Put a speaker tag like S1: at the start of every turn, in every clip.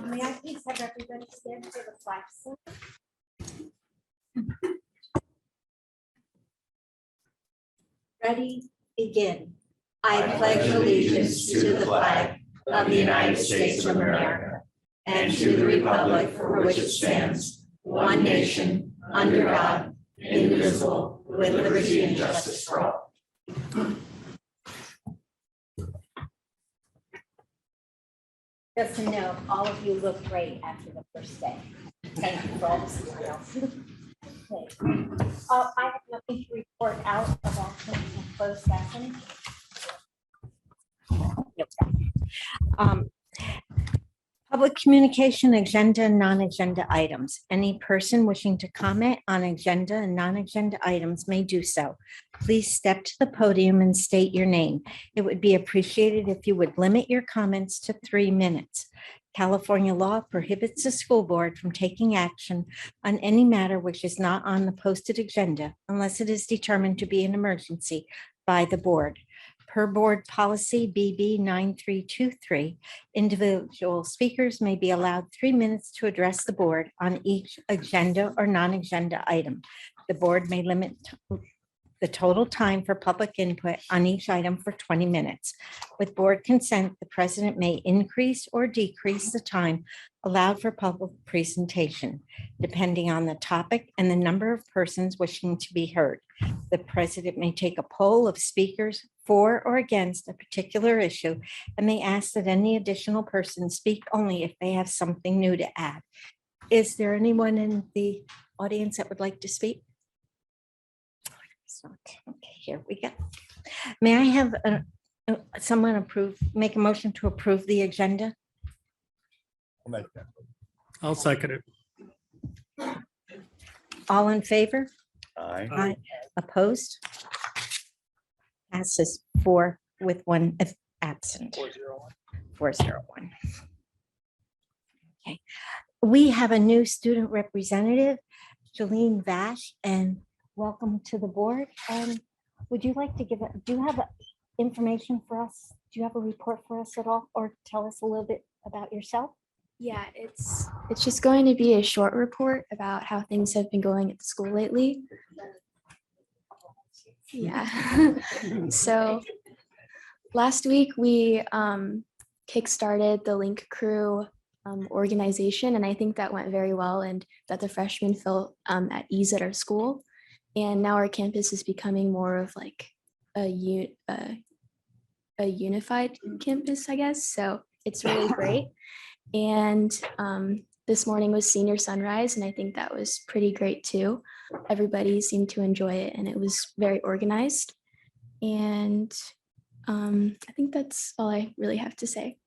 S1: May I please have everybody stand for the flag salute? Ready, begin. I pledge allegiance to the flag of the United States of America and to the republic for which it stands, one nation, under God, indivisible, with liberty and justice for all. Just to note, all of you look great after the first day. Thank you for all the smiles. Okay. I have nothing to report out about the closed session. Public communication, agenda and non-agenda items. Any person wishing to comment on agenda and non-agenda items may do so. Please step to the podium and state your name. It would be appreciated if you would limit your comments to 3 minutes. California law prohibits the school board from taking action on any matter which is not on the posted agenda unless it is determined to be an emergency by the board. Per board policy BB 9323, individual speakers may be allowed 3 minutes to address the board on each agenda or non-agenda item. The board may limit the total time for public input on each item for 20 minutes. With board consent, the president may increase or decrease the time allowed for public presentation, depending on the topic and the number of persons wishing to be heard. The president may take a poll of speakers for or against a particular issue and may ask that any additional persons speak only if they have something new to add. Is there anyone in the audience that would like to speak? Okay, here we go. May I have someone make a motion to approve the agenda?
S2: I'll make that.
S3: I'll second it.
S1: All in favor?
S2: Aye.
S1: Aye. Opposed? Passes 4 with 1 absent. 401. Okay. We have a new student representative, Jolene Vash, and welcome to the board. And would you like to do you have information for us? Do you have a report for us at all, or tell us a little bit about yourself?
S4: Yeah, it's just going to be a short report about how things have been going at the school lately. Yeah. So last week we kickstarted the Link Crew organization, and I think that went very well and that the freshmen felt at ease at our school. And now our campus is becoming more of like a unified campus, I guess. So it's really great. And this morning was senior sunrise, and I think that was pretty great too. Everybody seemed to enjoy it, and it was very organized. And I think that's all I really have to say.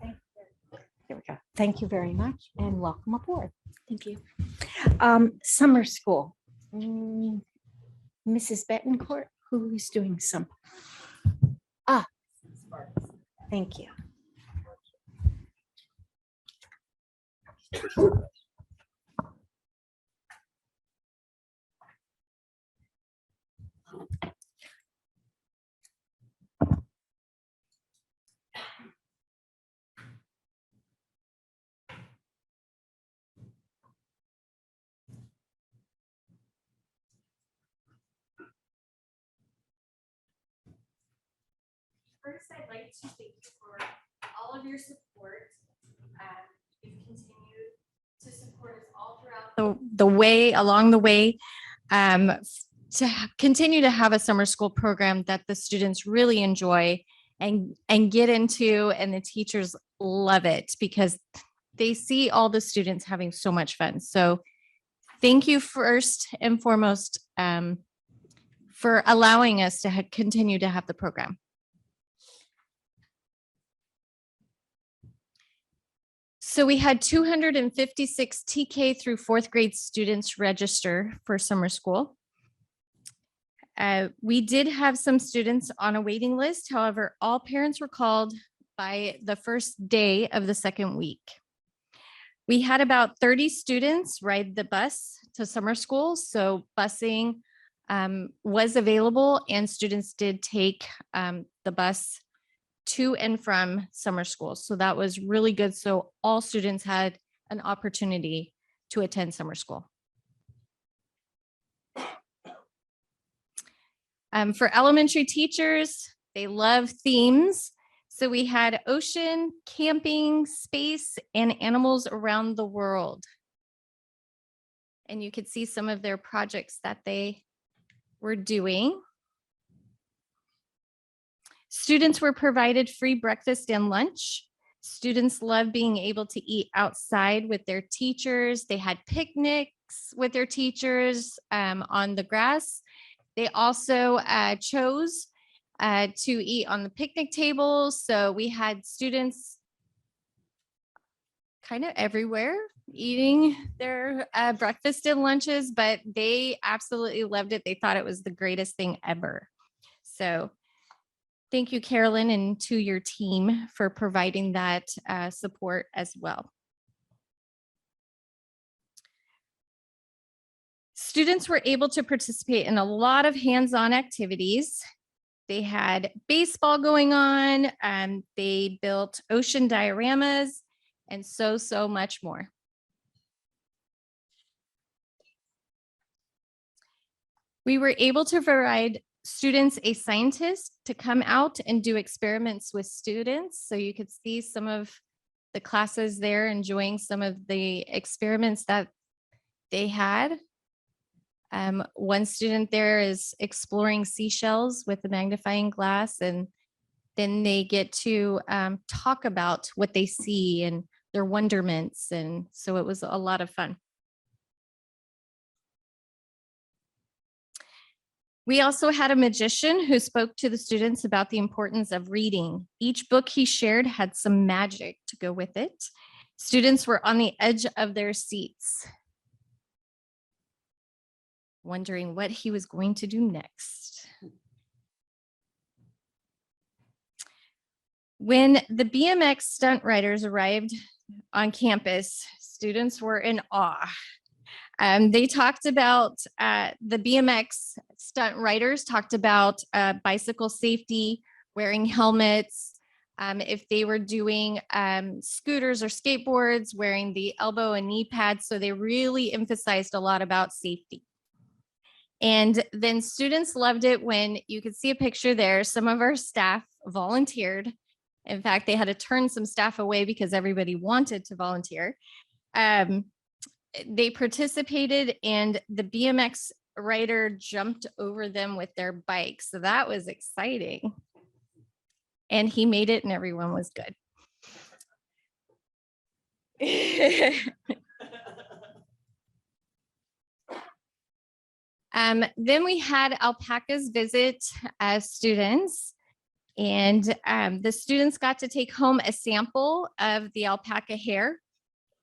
S1: There we go. Thank you very much, and welcome aboard.
S4: Thank you.
S1: Summer school. Mrs. Betancourt, who's doing some? Thank you.
S5: First, I'd like to thank you for all of your support. You've continued to support us all throughout the way, along the way, to continue to have a summer school program that the students really enjoy and get into, and the teachers love it because they see all the students having so much fun. So thank you first and foremost for allowing us to continue to have the program. So we had 256 TK through 4th grade students register for summer school. We did have some students on a waiting list. However, all parents were called by the first day of the second week. We had about 30 students ride the bus to summer school. So busing was available, and students did take the bus to and from summer school. So that was really good. So all students had an opportunity to attend summer school. For elementary teachers, they love themes. So we had ocean, camping, space, and animals around the world. And you could see some of their projects that they were doing. Students were provided free breakfast and lunch. Students loved being able to eat outside with their teachers. They had picnics with their teachers on the grass. They also chose to eat on the picnic tables. So we had students kind of everywhere eating their breakfast and lunches, but they absolutely loved it. They thought it was the greatest thing ever. So thank you, Carolyn, and to your team for providing that support as well. Students were able to participate in a lot of hands-on activities. They had baseball going on, they built ocean dioramas, and so much more. We were able to provide students a scientist to come out and do experiments with students. So you could see some of the classes there enjoying some of the experiments that they had. One student there is exploring seashells with a magnifying glass, and then they get to talk about what they see and their wonderments. And so it was a lot of fun. We also had a magician who spoke to the students about the importance of reading. Each book he shared had some magic to go with it. Students were on the edge of their seats, wondering what he was going to do next. When the BMX stunt riders arrived on campus, students were in awe. They talked about the BMX stunt riders talked about bicycle safety, wearing helmets. If they were doing scooters or skateboards, wearing the elbow and knee pads. So they really emphasized a lot about safety. And then students loved it when you could see a picture there. Some of our staff volunteered. In fact, they had to turn some staff away because everybody wanted to volunteer. They participated and the BMX rider jumped over them with their bike. So that was exciting. And he made it and everyone was good. Then we had alpacas visit as students, and the students got to take home a sample of the alpaca hair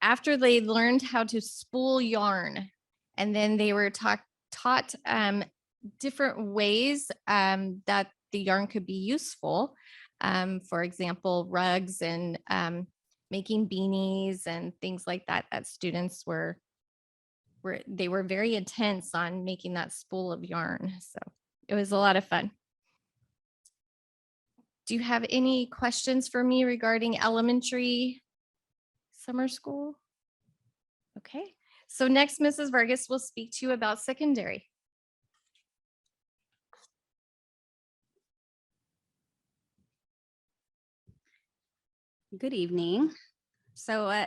S5: after they learned how to spool yarn. And then they were taught different ways that the yarn could be useful. For example, rugs and making beanies and things like that, that students were very intense on making that spool of yarn. So it was a lot of fun. Do you have any questions for me regarding elementary summer school? Okay, so next, Mrs. Vargas will speak to you about secondary.
S6: Good evening. So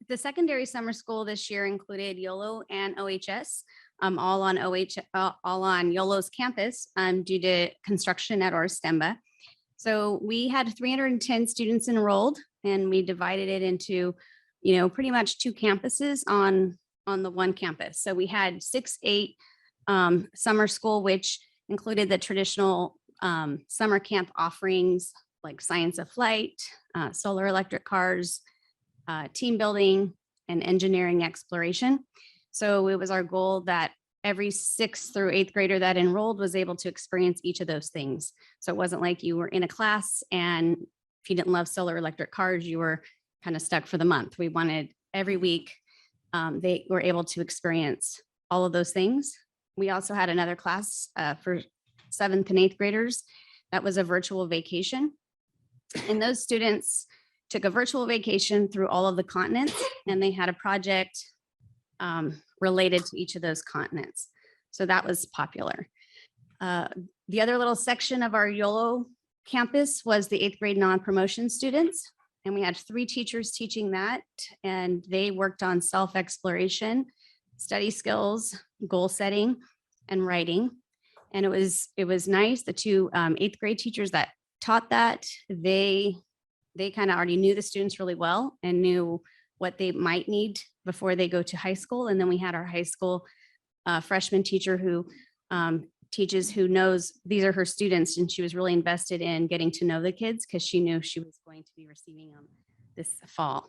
S6: the secondary summer school this year included YOLO and OHS, all on YOLO's campus due to construction at Orstemba. So we had 310 students enrolled, and we divided it into, pretty much two campuses on the one campus. So we had 6-8 summer school, which included the traditional summer camp offerings like science of flight, solar electric cars, team building, and engineering exploration. So it was our goal that every 6th through 8th grader that enrolled was able to experience each of those things. So it wasn't like you were in a class and if you didn't love solar electric cars, you were kind of stuck for the month. We wanted every week they were able to experience all of those things. We also had another class for 7th and 8th graders that was a virtual vacation. And those students took a virtual vacation through all of the continents, and they had a project related to each of those continents. So that was popular. The other little section of our YOLO campus was the 8th grade non-promotion students. And we had 3 teachers teaching that, and they worked on self-exploration, study skills, goal setting, and writing. And it was nice. The 2 8th grade teachers that taught that, they kind of already knew the students really well and knew what they might need before they go to high school. And then we had our high school freshman teacher who teaches, who knows these are her students, and she was really invested in getting to know the kids because she knew she was going to be receiving them this fall.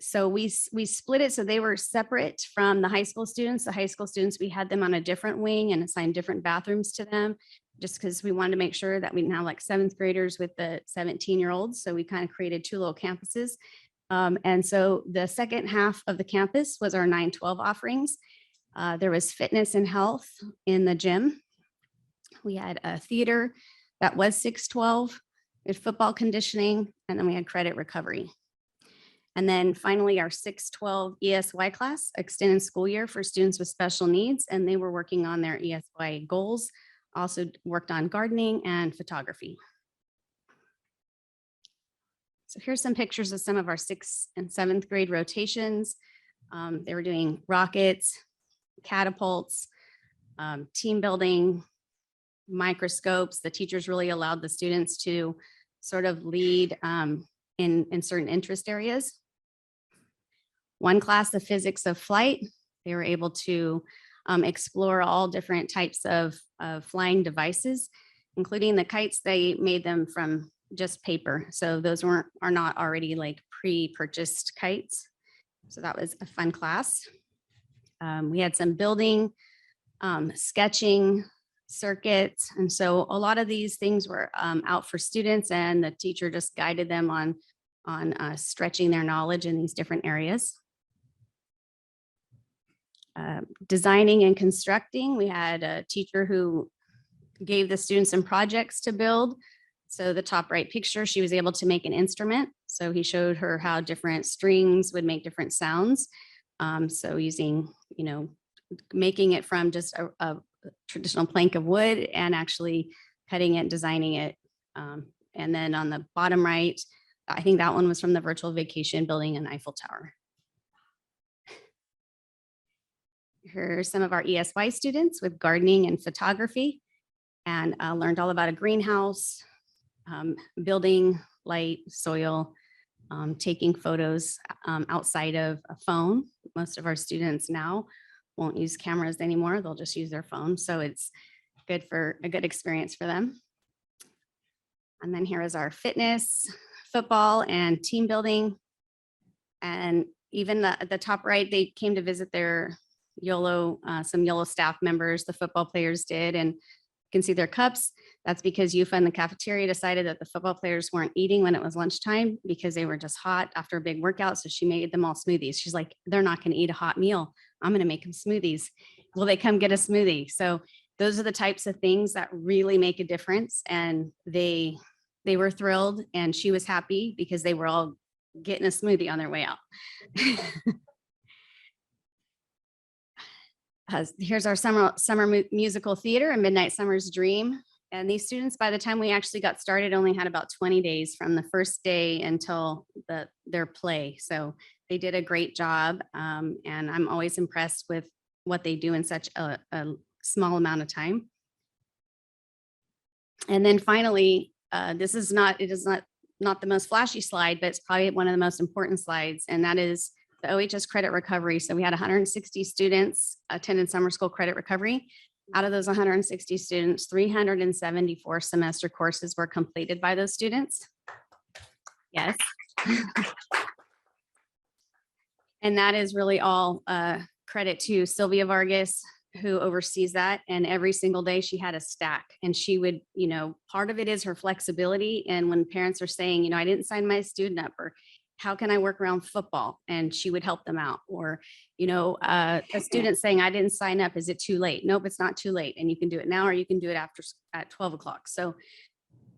S6: So we split it so they were separate from the high school students. The high school students, we had them on a different wing and assigned different bathrooms to them, just because we wanted to make sure that we didn't have like 7th graders with the 17-year-olds. So we kind of created 2 little campuses. And so the second half of the campus was our 9-12 offerings. There was fitness and health in the gym. We had a theater that was 6-12, we had football conditioning, and then we had credit recovery. And then finally, our 6-12 ESY class, extended school year for students with special needs, and they were working on their ESY goals, also worked on gardening and photography. So here's some pictures of some of our 6th and 7th grade rotations. They were doing rockets, catapults, team building, microscopes. The teachers really allowed the students to sort of lead in certain interest areas. One class, the physics of flight, they were able to explore all different types of flying devices, including the kites. They made them from just paper. So those are not already like pre-purchased kites. So that was a fun class. We had some building, sketching, circuits. And so a lot of these things were out for students, and the teacher just guided them on stretching their knowledge in these different areas. Designing and constructing, we had a teacher who gave the students some projects to build. So the top right picture, she was able to make an instrument. So he showed her how different strings would make different sounds. So using, making it from just a traditional plank of wood and actually cutting it, designing it. And then on the bottom right, I think that one was from the virtual vacation, building an Eiffel Tower. Here are some of our ESY students with gardening and photography, and learned all about a greenhouse, building, light, soil, taking photos outside of a phone. Most of our students now won't use cameras anymore. They'll just use their phone. So it's good for a good experience for them. And then here is our fitness, football, and team building. And even at the top right, they came to visit their YOLO, some YOLO staff members, the football players did, and you can see their cups. That's because UFA in the cafeteria decided that the football players weren't eating when it was lunchtime because they were just hot after a big workout. So she made them all smoothies. She's like, they're not going to eat a hot meal. I'm going to make them smoothies. Will they come get a smoothie? So those are the types of things that really make a difference. And they were thrilled, and she was happy because they were all getting a smoothie on their way out. Here's our summer musical theater, A Midnight Summer's Dream. And these students, by the time we actually got started, only had about 20 days from the first day until their play. So they did a great job. And I'm always impressed with what they do in such a small amount of time. And then finally, it is not the most flashy slide, but it's probably one of the most important slides. And that is the OHS credit recovery. So we had 160 students attended summer school credit recovery. Out of those 160 students, 374 semester courses were completed by those students. Yes. And that is really all credit to Sylvia Vargas, who oversees that. And every single day she had a stack, and she would, part of it is her flexibility. And when parents are saying, I didn't sign my student up, or how can I work around football? And she would help them out. Or, a student saying, I didn't sign up. Is it too late? Nope, it's not too late. And you can do it now, or you can do it at 12 o'clock. So,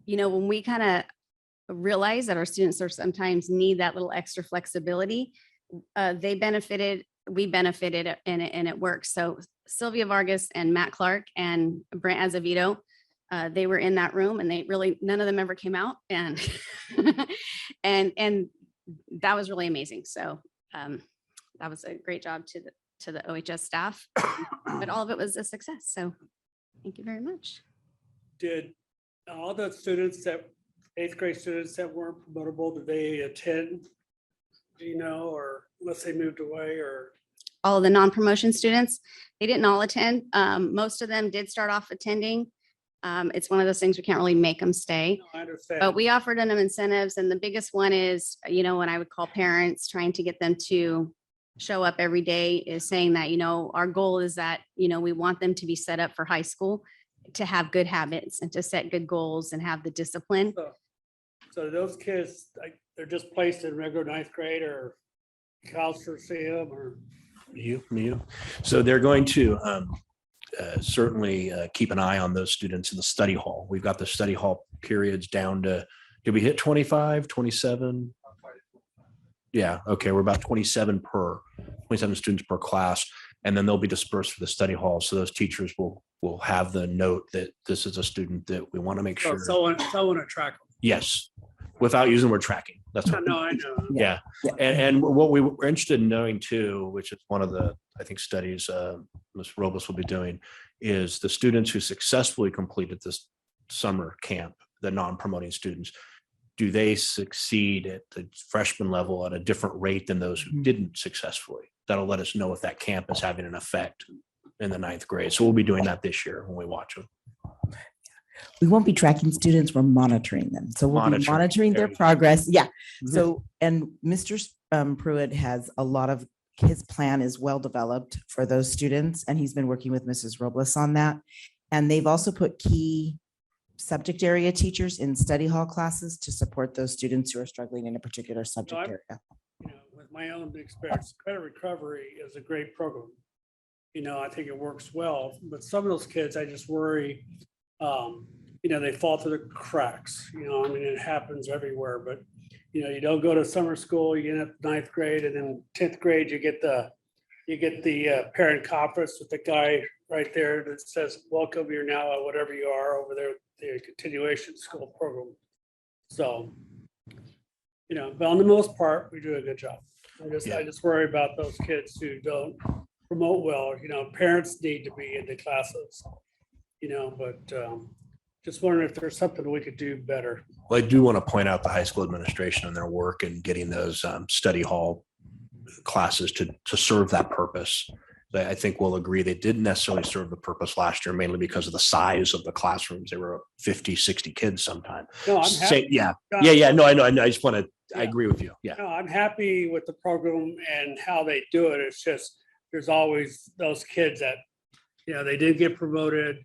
S6: when we kind of realize that our students are sometimes need that little extra flexibility. They benefited, we benefited, and it works. So Sylvia Vargas and Matt Clark and Brent Azevedo, they were in that room and they really, none of them ever came out, and and that was really amazing. So that was a great job to the OHS staff, but all of it was a success. So thank you very much.
S3: Did all the students that, 8th grade students that weren't promotable, did they attend? Do you know, or unless they moved away, or?
S6: All of the non-promotion students, they didn't all attend. Most of them did start off attending. It's one of those things we can't really make them stay.
S3: No, I understand.
S6: But we offered them incentives, and the biggest one is, when I would call parents, trying to get them to show up every day, is saying that, our goal is that, we want them to be set up for high school, to have good habits and to set good goals and have the discipline.
S3: So those kids, they're just placed in regular 9th grade, or counselors see them, or?
S7: You. So they're going to certainly keep an eye on those students in the study hall. We've got the study hall periods down to, did we hit 25, 27? Yeah, okay, we're about 27 students per class. And then they'll be dispersed for the study hall. So those teachers will have the note that this is a student that we want to make sure.
S3: Someone to track them.
S7: Yes, without using the word tracking. That's what.
S3: No, I know.
S7: Yeah. And what we were interested in knowing too, which is one of the, I think, studies Ms. Robles will be doing, is the students who successfully completed this summer camp, the non-promoting students, do they succeed at the freshman level at a different rate than those who didn't successfully? That'll let us know if that camp is having an effect in the 9th grade. So we'll be doing that this year when we watch them.
S8: We won't be tracking students, we're monitoring them. So we'll be monitoring their progress. Yeah. So, and Mr. Pruitt has a lot of, his plan is well developed for those students, and he's been working with Mrs. Robles on that. And they've also put key subject area teachers in study hall classes to support those students who are struggling in a particular subject area.
S3: With my own experience, credit recovery is a great program. I think it works well, but some of those kids, I just worry, they fall through the cracks. It happens everywhere, but you don't go to summer school, you get up 9th grade, and then 10th grade, you get the parent conference with the guy right there that says, welcome, you're now at whatever you are over there, the continuation school program. So, but on the most part, we do a good job. I just worry about those kids who don't promote well. Parents need to be in the classes, but just wondering if there's something we could do better.
S7: Well, I do want to point out the high school administration and their work in getting those study hall classes to serve that purpose. I think we'll agree they didn't necessarily serve the purpose last year, mainly because of the size of the classrooms. There were 50, 60 kids sometimes.
S3: No, I'm happy.
S7: Yeah. No, I know. I just want to, I agree with you. Yeah.
S3: No, I'm happy with the program and how they do it. It's just, there's always those kids that, they did get promoted.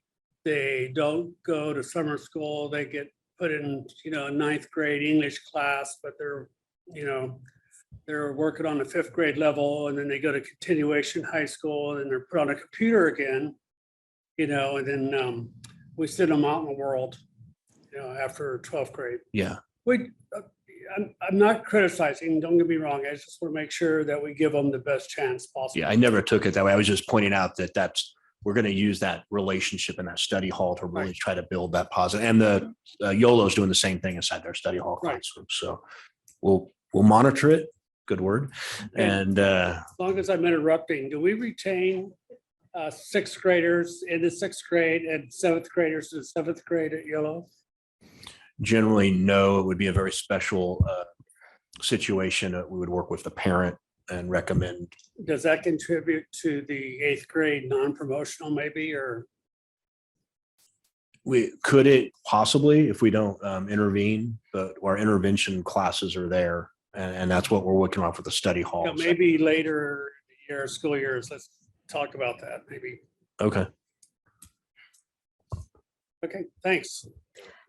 S3: They don't go to summer school. They get put in, a 9th grade English class, but they're working on the 5th grade level, and then they go to continuation high school, and they're put on a computer again, and then we send them out in the world, after 12th grade.
S7: Yeah.
S3: I'm not criticizing, don't get me wrong. I just want to make sure that we give them the best chance possible.
S7: Yeah. I never took it that way. I was just pointing out that we're going to use that relationship in that study hall to really try to build that positive. And the YOLO's doing the same thing inside their study hall classroom. So we'll monitor it. Good word. And
S3: as long as I'm interrupting, do we retain 6th graders in the 6th grade and 7th graders in 7th grade at YOLO?
S7: generally, no, it would be a very special situation. We would work with the parent and recommend.
S3: Does that contribute to the 8th grade non-promotional maybe, or?
S7: Could it possibly if we don't intervene, but our intervention classes are there. And that's what we're working on for the study hall.
S3: Maybe later in the year, school years, let's talk about that maybe.
S7: Okay.
S3: Okay, thanks.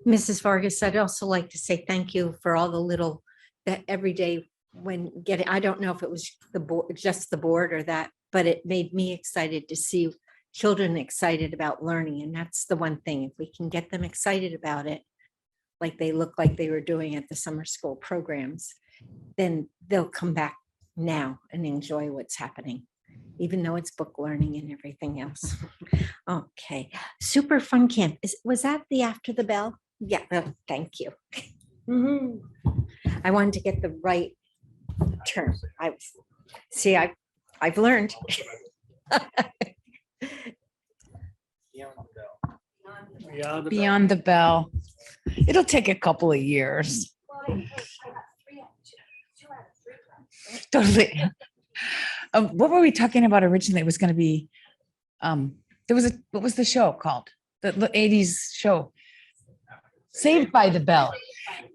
S1: Mrs. Vargas, I'd also like to say thank you for all the little, that every day when getting, I don't know if it was the board, just the board or that, but it made me excited to see children excited about learning. And that's the one thing, if we can get them excited about it, like they look like they were doing at the summer school programs, then they'll come back now and enjoy what's happening, even though it's book learning and everything else. Okay, super fun camp. Was that the after the bell? Yeah, thank you. Mhm. I wanted to get the right term. I've learned.
S9: Beyond the bell. It'll take a couple of years. Totally. What were we talking about originally? It was going to be, what was the show called? The 80s show. Saved by the Bell.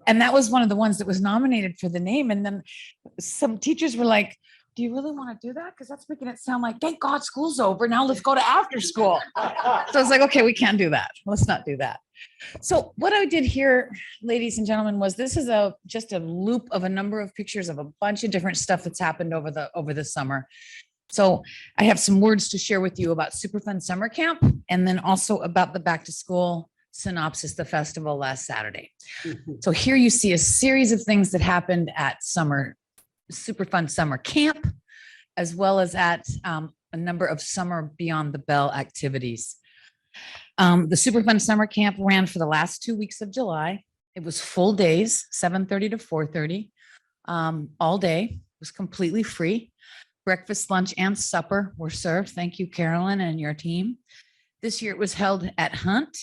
S9: And that was one of the ones that was nominated for the name. And then some teachers were like, do you really want to do that? Because that's making it sound like, thank God school's over. Now let's go to after school. So I was like, okay, we can't do that. Let's not do that. So what I did here, ladies and gentlemen, was this is just a loop of a number of pictures of a bunch of different stuff that's happened over the summer. So I have some words to share with you about Super Fun Summer Camp, and then also about the back to school synopsis, the festival last Saturday. So here you see a series of things that happened at Super Fun Summer Camp, as well as at a number of Summer Beyond the Bell activities. The Super Fun Summer Camp ran for the last 2 weeks of July. It was full days, 7:30 to 4:30, all day. It was completely free. Breakfast, lunch, and supper were served. Thank you, Carolyn, and your team. This year it was held at Hunt.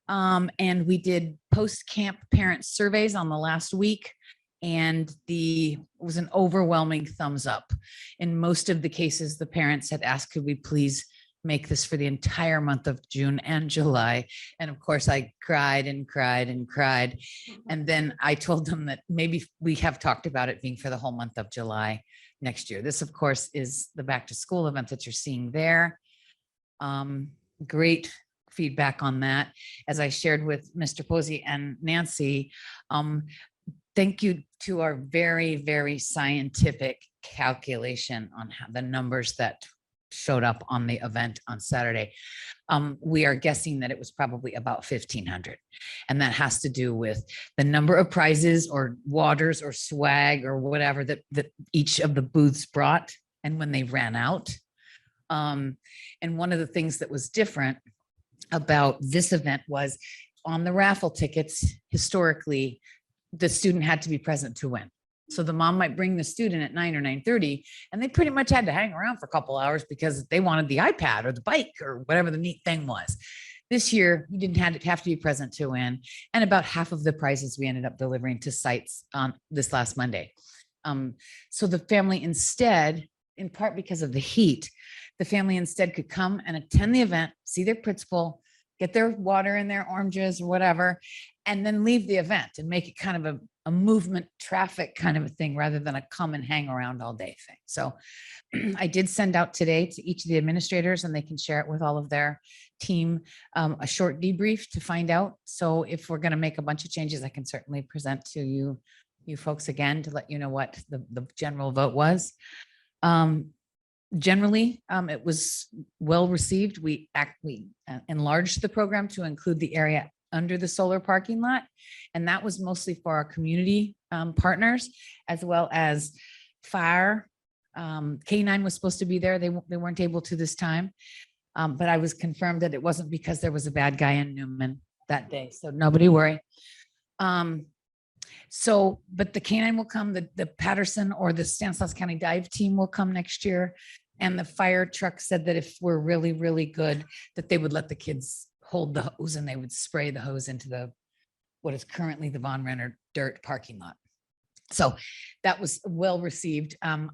S9: And we did post-camp parent surveys on the last week, and it was an overwhelming thumbs up. In most of the cases, the parents had asked, could we please make this for the entire month of June and July? And of course, I cried and cried and cried. And then I told them that maybe we have talked about it being for the whole month of July next year. This, of course, is the back to school event that you're seeing there. Great feedback on that. As I shared with Mr. Posey and Nancy, thank you to our very, very scientific calculation on how the numbers that showed up on the event on Saturday. We are guessing that it was probably about 1,500. And that has to do with the number of prizes or waters or swag or whatever that each of the booths brought and when they ran out. And one of the things that was different about this event was on the raffle tickets, historically, the student had to be present to win. So the mom might bring the student at 9 or 9:30, and they pretty much had to hang around for a couple hours because they wanted the iPad or the bike or whatever the neat thing was. This year, you didn't have to be present to win. And about half of the prizes we ended up delivering to sites on this last Monday. So the family instead, in part because of the heat, the family instead could come and attend the event, see their principal, get their water and their oranges or whatever, and then leave the event and make it kind of a movement traffic kind of a thing rather than a come and hang around all day thing. So I did send out today to each of the administrators, and they can share it with all of their team, a short debrief to find out. So if we're going to make a bunch of changes, I can certainly present to you folks again to let you know what the general vote was. Generally, it was well received. We enlarged the program to include the area under the solar parking lot, and that was mostly for our community partners, as well as fire. K9 was supposed to be there. They weren't able to this time, but I was confirmed that it wasn't because there was a bad guy in Newman that day, so nobody worry. But the K9 will come, the Patterson or the Stanislaus County dive team will come next year. And the fire truck said that if we're really, really good, that they would let the kids hold the hose and they would spray the hose into what is currently the Von Renner dirt parking lot. So that was well received. I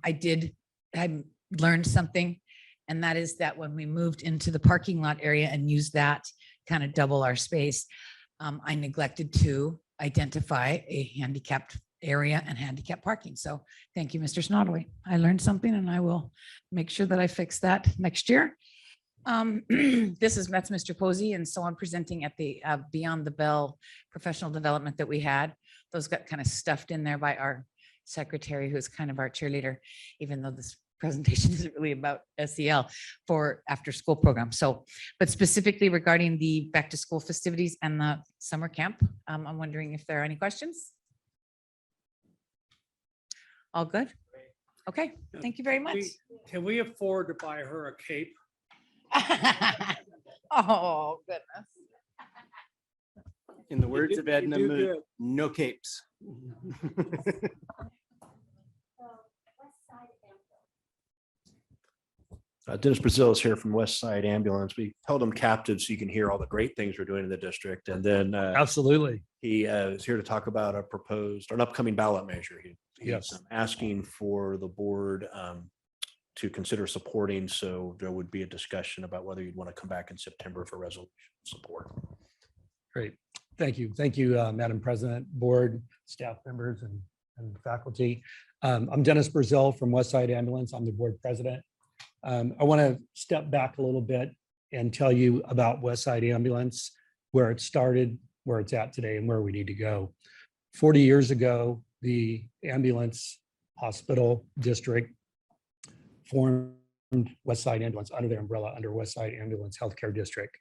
S9: learned something, and that is that when we moved into the parking lot area and used that kind of double our space, I neglected to identify a handicapped area and handicap parking. So thank you, Mr. Snodley. I learned something, and I will make sure that I fix that next year. That's Mr. Posey, and so I'm presenting at the Beyond the Bell professional development that we had. Those got kind of stuffed in there by our secretary, who's kind of our cheerleader, even though this presentation isn't really about SEL for after school program. So, but specifically regarding the back to school festivities and the summer camp, I'm wondering if there are any questions? All good? Okay, thank you very much.
S3: Can we afford to buy her a cape?
S9: Oh, goodness.
S2: In the words
S3: do-
S2: of Edna
S3: you do
S2: Mood,
S3: good.
S2: no capes.
S7: Dennis Brazil is here from West Side Ambulance. We held him captive so you can hear all the great things we're doing in the district. And then
S10: Absolutely.
S7: he is here to talk about an upcoming ballot measure. He's
S10: Yes.
S7: asking for the board to consider supporting. So there would be a discussion about whether you'd want to come back in September for resolution support.
S10: Great. Thank you. Thank you, Madam President, board, staff members, and faculty. I'm Dennis Brazil from West Side Ambulance. I'm the board president. I want to step back a little bit and tell you about West Side Ambulance, where it started, where it's at today, and where we need to go. 40 years ago, the ambulance hospital district formed West Side Ambulance under their umbrella, under West Side Ambulance Healthcare District.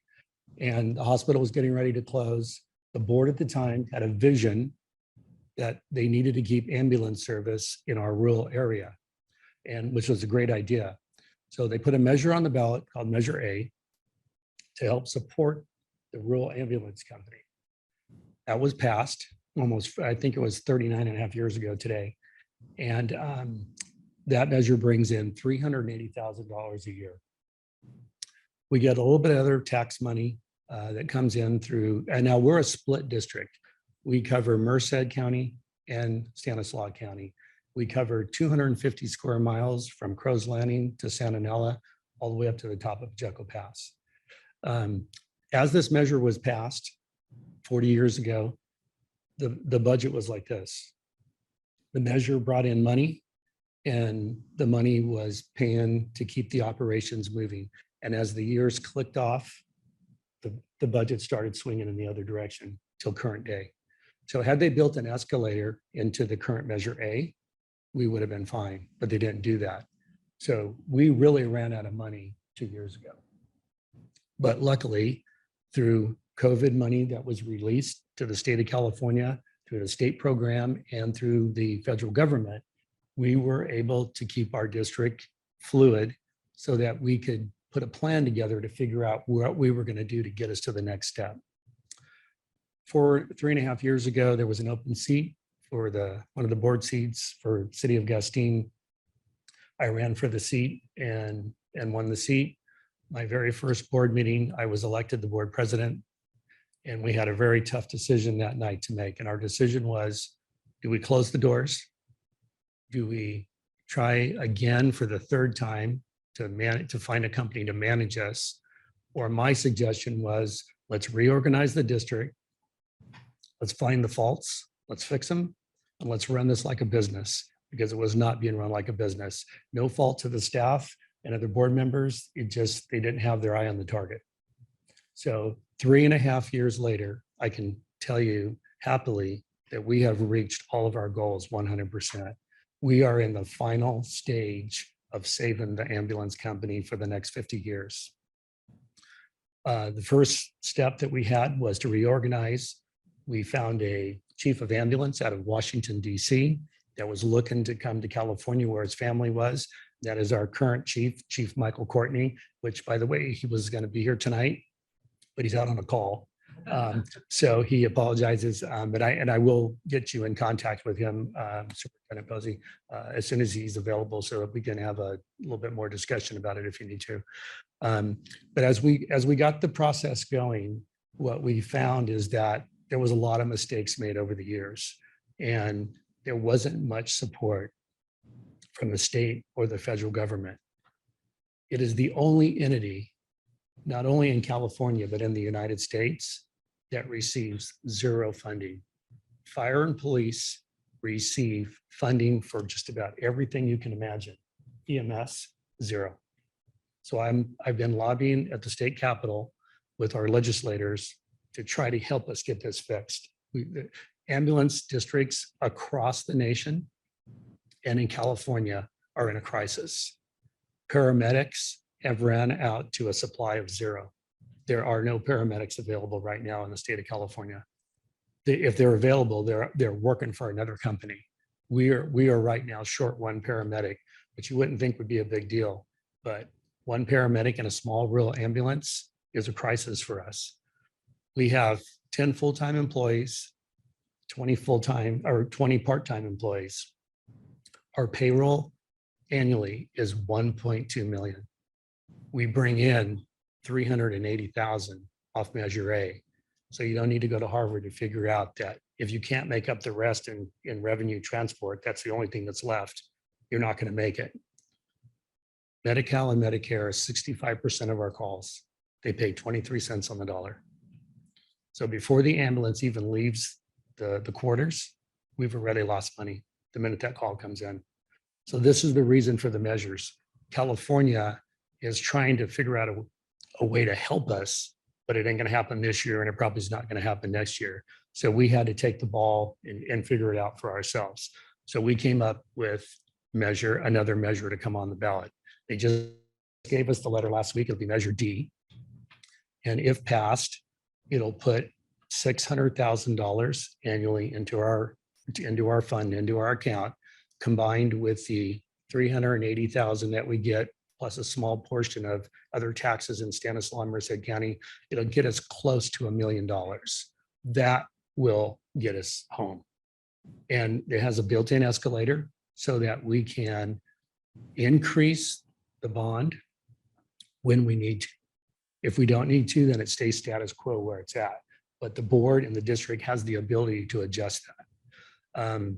S10: And the hospital was getting ready to close. The board at the time had a vision that they needed to keep ambulance service in our rural area, and which was a great idea. So they put a measure on the ballot called Measure A to help support the rural ambulance company. That was passed almost, I think it was 39 and a half years ago today. And that measure brings in $380,000 a year. We get a little bit of other tax money that comes in through, and now we're a split district. We cover Merced County and Stanislaus County. We cover 250 square miles from Crow's Landing to Santa Nella, all the way up to the top of Jekyll Pass. As this measure was passed 40 years ago, the budget was like this. The measure brought in money, and the money was paying to keep the operations moving. And as the years clicked off, the budget started swinging in the other direction till current day. So had they built an escalator into the current Measure A, we would have been fine, but they didn't do that. So we really ran out of money 2 years ago. But luckily, through COVID money that was released to the state of California, through the state program and through the federal government, we were able to keep our district fluid so that we could put a plan together to figure out what we were going to do to get us to the next step. 3.5 years ago, there was an open seat for one of the board seats for City of Gustine. I ran for the seat and won the seat. My very first board meeting, I was elected the board president, and we had a very tough decision that night to make. And our decision was, do we close the doors? Do we try again for the third time to find a company to manage us? Or my suggestion was, let's reorganize the district. Let's find the faults, let's fix them, and let's run this like a business, because it was not being run like a business. No fault to the staff and other board members. They didn't have their eye on the target. So 3.5 years later, I can tell you happily that we have reached all of our goals 100%. We are in the final stage of saving the ambulance company for the next 50 years. The first step that we had was to reorganize. We found a chief of ambulance out of Washington, D.C. that was looking to come to California where his family was. That is our current chief, Chief Michael Courtney, which, by the way, he was going to be here tonight, but he's out on a call. So he apologizes, but I will get you in contact with him, Superintendent Posey, as soon as he's available, so that we can have a little bit more discussion about it if you need to. But as we got the process going, what we found is that there was a lot of mistakes made over the years, and there wasn't much support from the state or the federal government. It is the only entity, not only in California, but in the United States, that receives zero funding. Fire and police receive funding for just about everything you can imagine. EMS, zero. So I've been lobbying at the state capitol with our legislators to try to help us get this fixed. The ambulance districts across the nation and in California are in a crisis. paramedics have ran out to a supply of 0. There are no paramedics available right now in the state of California. If they're available, they're working for another company. We are right now short 1 paramedic, which you wouldn't think would be a big deal, but 1 paramedic in a small rural ambulance is a crisis for us. We have 10 full-time employees, 20 full-time or 20 part-time employees. Our payroll annually is 1.2 million. We bring in 380,000 off Measure A. So you don't need to go to Harvard to figure out that if you can't make up the rest in revenue transport, that's the only thing that's left, you're not going to make it. Medi-Cal and Medicare is 65% of our calls. They pay 23 cents on the dollar. So before the ambulance even leaves the quarters, we've already lost money the minute that call comes in. So this is the reason for the measures. California is trying to figure out a way to help us, but it ain't going to happen this year, and it probably is not going to happen next year. So we had to take the ball and figure it out for ourselves. So we came up with another measure to come on the ballot. They just gave us the letter last week. It'll be Measure D. And if passed, it'll put $600,000 annually into our fund, into our account, combined with the 380,000 that we get, plus a small portion of other taxes in Stanislaus and Merced County. It'll get us close to $1 million. That will get us home. And it has a built-in escalator so that we can increase the bond when we need to. If we don't need to, then it stays status quo where it's at. But the board and the district has the ability to adjust that.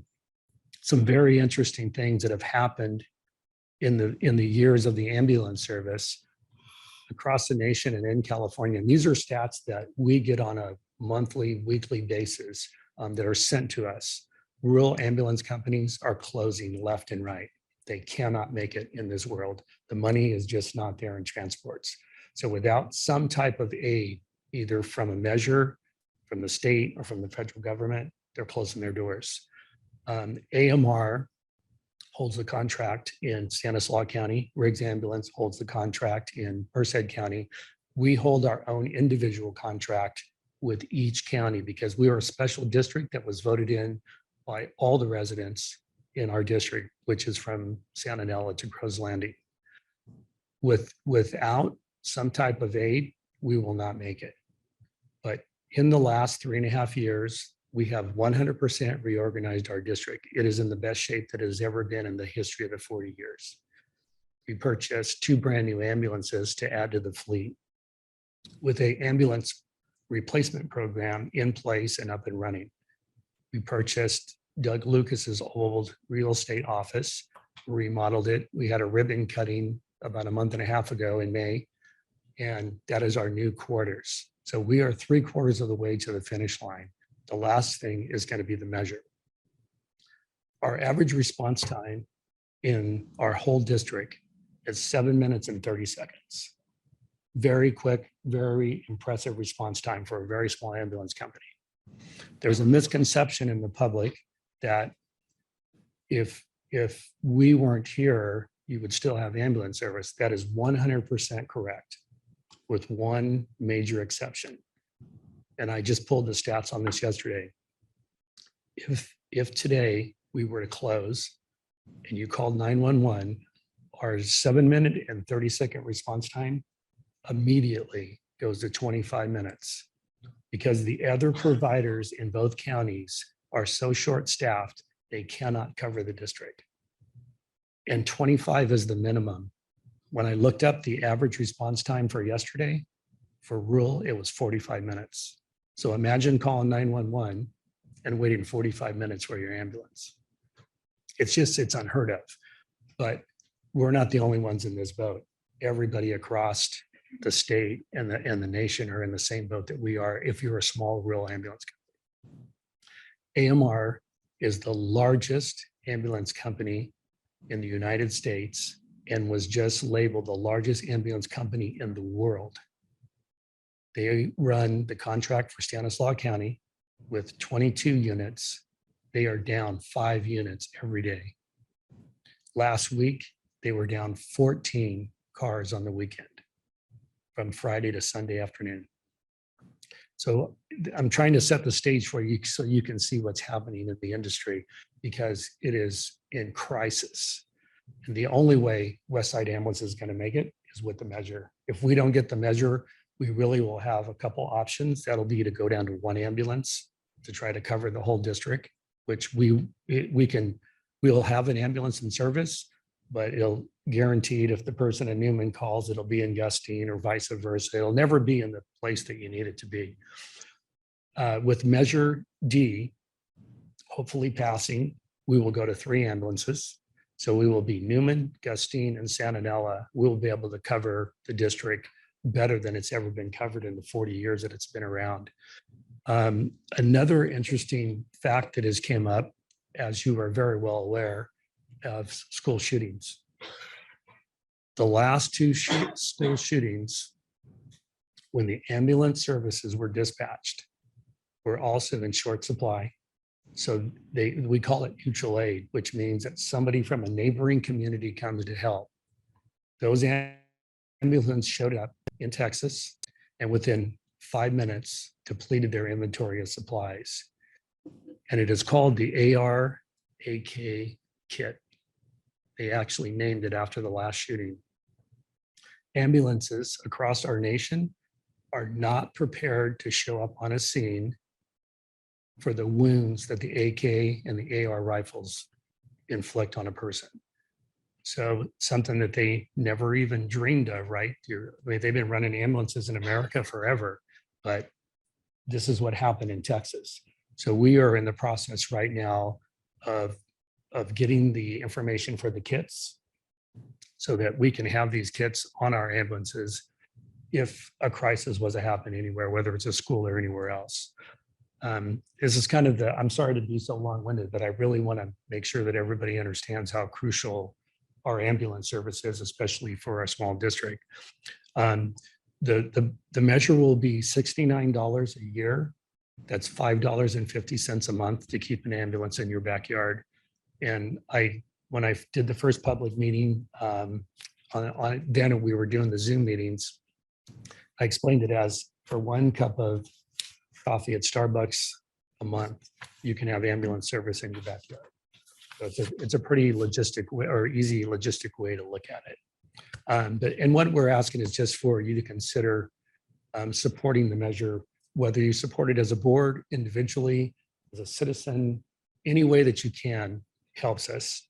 S10: Some very interesting things that have happened in the years of the ambulance service across the nation and in California. And these are stats that we get on a monthly, weekly basis that are sent to us. Rural ambulance companies are closing left and right. They cannot make it in this world. The money is just not there in transports. So without some type of aid, either from a measure, from the state or from the federal government, they're closing their doors. AMR holds the contract in Stanislaus County. Riggs Ambulance holds the contract in Merced County. We hold our own individual contract with each county because we are a special district that was voted in by all the residents in our district, which is from Santa Nella to Crow's Landing. Without some type of aid, we will not make it. But in the last 3.5 years, we have 100% reorganized our district. It is in the best shape that it has ever been in the history of the 40 years. We purchased 2 brand new ambulances to add to the fleet with an ambulance replacement program in place and up and running. We purchased Doug Lucas's old real estate office, remodeled it. We had a ribbon cutting about a month and a half ago in May, and that is our new quarters. So we are 3/4 of the way to the finish line. The last thing is going to be the measure. Our average response time in our whole district is 7 minutes and 30 seconds. Very quick, very impressive response time for a very small ambulance company. There's a misconception in the public that if we weren't here, you would still have ambulance service. That is 100% correct, with one major exception. And I just pulled the stats on this yesterday. If today we were to close and you called 911, our 7 minute and 30-second response time immediately goes to 25 minutes because the other providers in both counties are so short-staffed, they cannot cover the district. And 25 is the minimum. When I looked up the average response time for yesterday, for rural, it was 45 minutes. So imagine calling 911 and waiting 45 minutes for your ambulance. It's unheard of, but we're not the only ones in this boat. Everybody across the state and the nation are in the same boat that we are if you're a small rural ambulance company. AMR is the largest ambulance company in the United States and was just labeled the largest ambulance company in the world. They run the contract for Stanislaus County with 22 units. They are down 5 units every day. Last week, they were down 14 cars on the weekend from Friday to Sunday afternoon. So I'm trying to set the stage for you so you can see what's happening in the industry because it is in crisis. And the only way Westside Ambulance is going to make it is with the measure. If we don't get the measure, we really will have a couple options. That'll be to go down to one ambulance to try to cover the whole district, which we'll have an ambulance in service, but it'll guaranteed if the person in Newman calls, it'll be in Gustine or vice versa. It'll never be in the place that you need it to be. With Measure D, hopefully passing, we will go to 3 ambulances. So we will be Newman, Gustine, and Santanella. We'll be able to cover the district better than it's ever been covered in the 40 years that it's been around. Another interesting fact that has came up, as you are very well aware, of school shootings. The last 2 school shootings, when the ambulance services were dispatched, were also in short supply. So we call it mutual aid, which means that somebody from a neighboring community comes to help. Those ambulances showed up in Texas and within 5 minutes depleted their inventory of supplies. And it is called the AR-AK kit. They actually named it after the last shooting. Ambulances across our nation are not prepared to show up on a scene for the wounds that the AK and the AR rifles inflict on a person. So something that they never even dreamed of, right? They've been running ambulances in America forever, but this is what happened in Texas. So we are in the process right now of getting the information for the kits so that we can have these kits on our ambulances if a crisis was to happen anywhere, whether it's a school or anywhere else. This is kind of I'm sorry to be so long-winded, but I really want to make sure that everybody understands how crucial our ambulance service is, especially for a small district. The measure will be $69 a year. That's $5.50 a month to keep an ambulance in your backyard. And when I did the first public meeting, then we were doing the Zoom meetings, I explained it as for 1 cup of coffee at Starbucks a month, you can have ambulance service in your backyard. So it's a pretty easy logistic way to look at it. And what we're asking is just for you to consider supporting the measure, whether you support it as a board, individually, as a citizen, any way that you can helps us.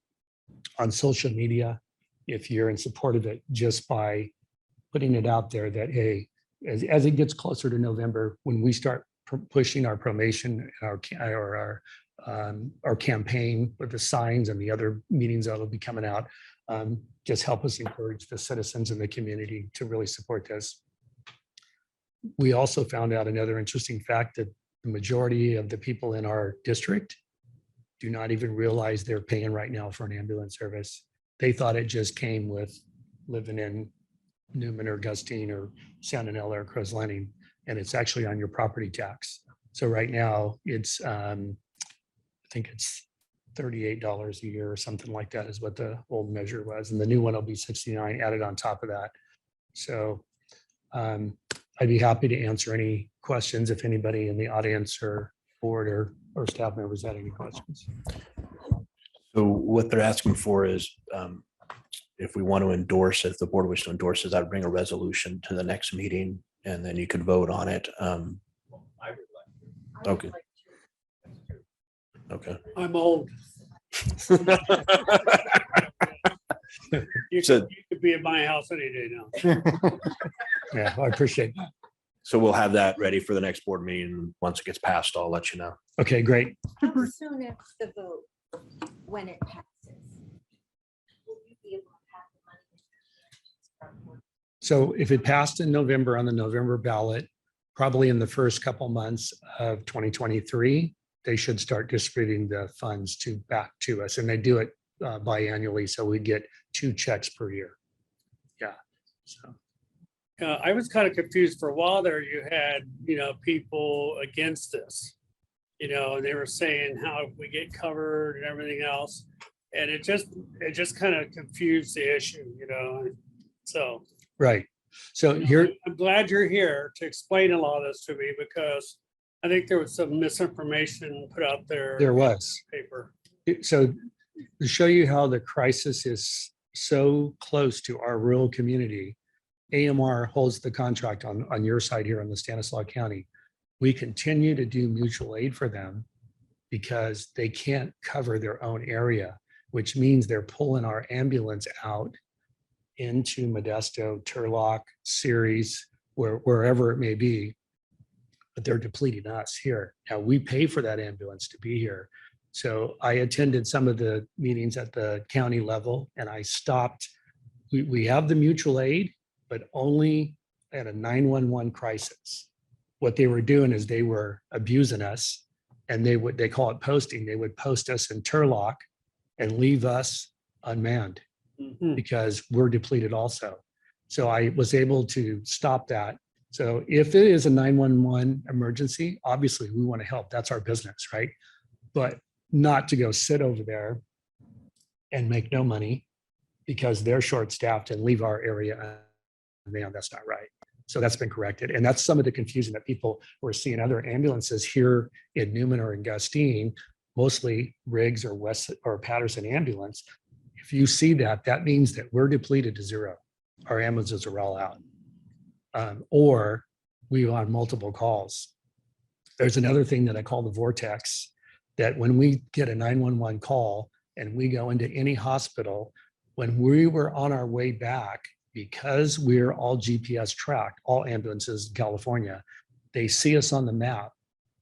S10: On social media, if you're in support of it, just by putting it out there that, hey, as it gets closer to November, when we start pushing our promotion, our campaign with the signs and the other meetings that will be coming out, just help us encourage the citizens in the community to really support this. We also found out another interesting fact that the majority of the people in our district do not even realize they're paying right now for an ambulance service. They thought it just came with living in Newman or Gustine or Santanella or Crows Landing, and it's actually on your property tax. So right now it's, I think it's $38 a year or something like that is what the old measure was. And the new one will be 69 added on top of that. So I'd be happy to answer any questions if anybody in the audience or board or staff members had any questions.
S7: So what they're asking for is if we want to endorse it, if the board wishes to endorse it, I'd bring a resolution to the next meeting and then you could vote on it. Okay. Okay.
S3: I'm old. You
S7: So-
S3: could be at my house any day now.
S10: Yeah, I appreciate that.
S7: So we'll have that ready for the next board meeting. Once it gets passed, I'll let you know.
S10: Okay, great.
S1: How soon after the vote, when it passes? Will you be able to have the money?
S10: So if it passed in November on the November ballot, probably in the first couple months of 2023, they should start distributing the funds back to us. And they do it biannually. So we get 2 checks per year. Yeah. So.
S3: I was kind of confused for a while there. You had, people against this, and they were saying how we get covered and everything else. And it just kind of confused the issue, so.
S10: Right. So here,
S3: I'm glad you're here to explain a lot of this to me because I think there was some misinformation put out there.
S10: there was.
S3: Paper.
S10: So to show you how the crisis is so close to our rural community, AMR holds the contract on your side here on the Stanislaus County. We continue to do mutual aid for them because they can't cover their own area, which means they're pulling our ambulance out into Modesto, Turlock, Ceres, wherever it may be, but they're depleting us here. Now we pay for that ambulance to be here. So I attended some of the meetings at the county level and I stopped. We have the mutual aid, but only at a 911 crisis. What they were doing is they were abusing us and they call it posting. They would post us in Turlock and leave us unmanned because we're depleted also. So I was able to stop that. So if it is a 911 emergency, obviously we want to help. That's our business, right? But not to go sit over there and make no money because they're short-staffed and leave our area unmanned. That's not right. So that's been corrected. And that's some of the confusion that people were seeing other ambulances here in Newman or in Gustine, mostly Riggs or West or Patterson ambulance. If you see that, that means that we're depleted to zero. Our ambulances are all out. Or we were on multiple calls. There's another thing that I call the vortex, that when we get a 911 call and we go into any hospital, when we were on our way back, because we're all GPS tracked, all ambulances in California, they see us on the map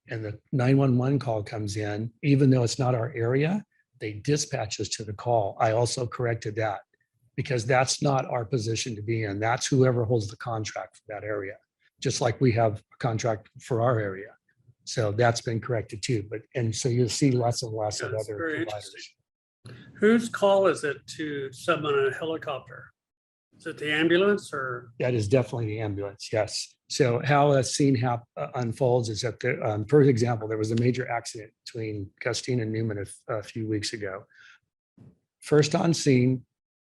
S10: and the 911 call comes in, even though it's not our area, they dispatch us to the call. I also corrected that because that's not our position to be in. That's whoever holds the contract for that area, just like we have a contract for our area. So that's been corrected too. And so you'll see less and less of
S3: That's
S10: other
S3: very
S10: providers.
S3: interesting. Whose call is it to summon a helicopter? Is it the ambulance or?
S10: That is definitely the ambulance, yes. So how a scene unfolds is that, for example, there was a major accident between Gustine and Newman a few weeks ago. First on scene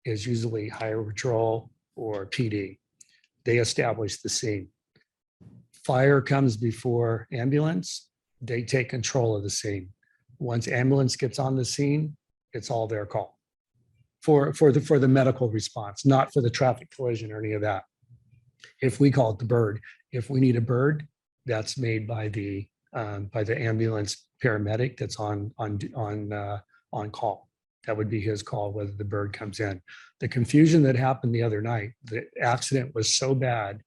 S10: is usually Highway Patrol or PD. They establish the scene. Fire comes before ambulance. They take control of the scene. Once ambulance gets on the scene, it's all their call for the medical response, not for the traffic collision or any of that. If we call it the bird, if we need a bird, that's made by the ambulance paramedic that's on call. That would be his call, whether the bird comes in. The confusion that happened the other night, the accident was so bad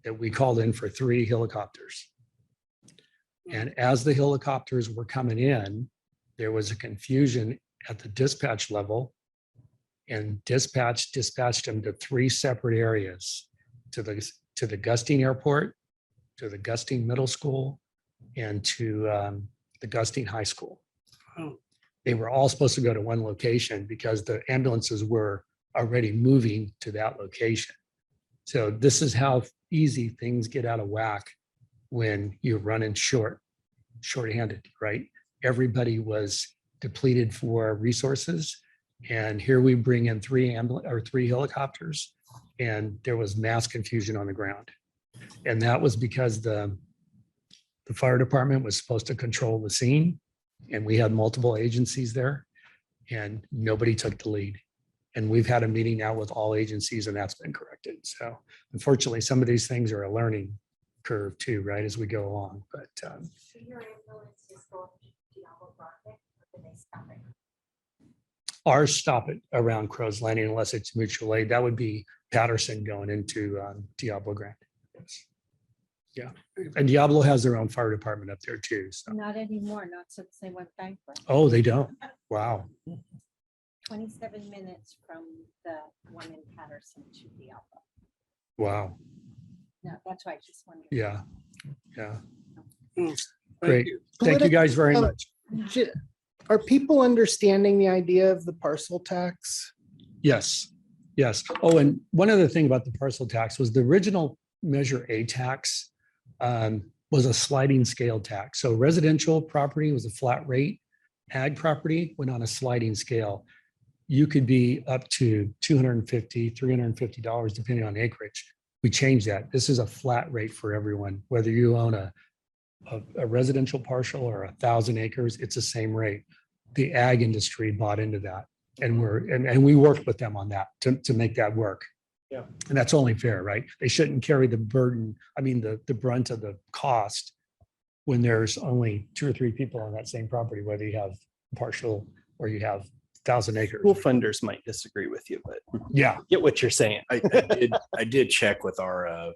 S10: that we called in for 3 helicopters. And as the helicopters were coming in, there was a confusion at the dispatch level, and dispatched them to 3 separate areas, to the Gustine Airport, to the Gustine Middle School, and to the Gustine High School.
S3: Oh.
S10: They were all supposed to go to one location because the ambulances were already moving to that location. So this is how easy things get out of whack when you're running short-handed, right? Everybody was depleted for resources. And here we bring in 3 helicopters, and there was mass confusion on the ground. And that was because the fire department was supposed to control the scene, and we had multiple agencies there, and nobody took the lead. And we've had a meeting now with all agencies, and that's been corrected. So unfortunately, some of these things are a learning curve too, right, as we go along. But ours stop it around Crow's Landing unless it's mutual aid. That would be Patterson going into Diablo Grande. Yes. Yeah, and Diablo has their own fire department up there too. So.
S1: Not anymore, not since they went bankrupt.
S10: Oh, they don't. Wow.
S1: 27 minutes from the one in Patterson to Diablo.
S10: Wow.
S1: No, that's why I just wondered.
S10: Yeah. Yeah.
S3: Thank
S10: Great.
S3: you.
S10: Thank you guys very
S11: Um,
S10: much.
S11: Are people understanding the idea of the parcel tax?
S10: Yes. Yes. Oh, and one other thing about the parcel tax was the original Measure A tax was a sliding scale tax. So residential property was a flat rate. Ag property went on a sliding scale. you could be up to $250, $350, depending on acreage. We changed that. This is a flat rate for everyone, whether you own a residential parcel or 1,000 acres, it's the same rate. The ag industry bought into that. And we worked with them on that to make that work.
S7: Yeah.
S10: And that's only fair, right? They shouldn't carry the burden, the brunt of the cost when there's only 2 or 3 people on that same property, whether you have partial or you have 1,000 acres.
S12: School funders might disagree with you, but
S10: Yeah.
S12: get what you're saying.
S7: I did check with our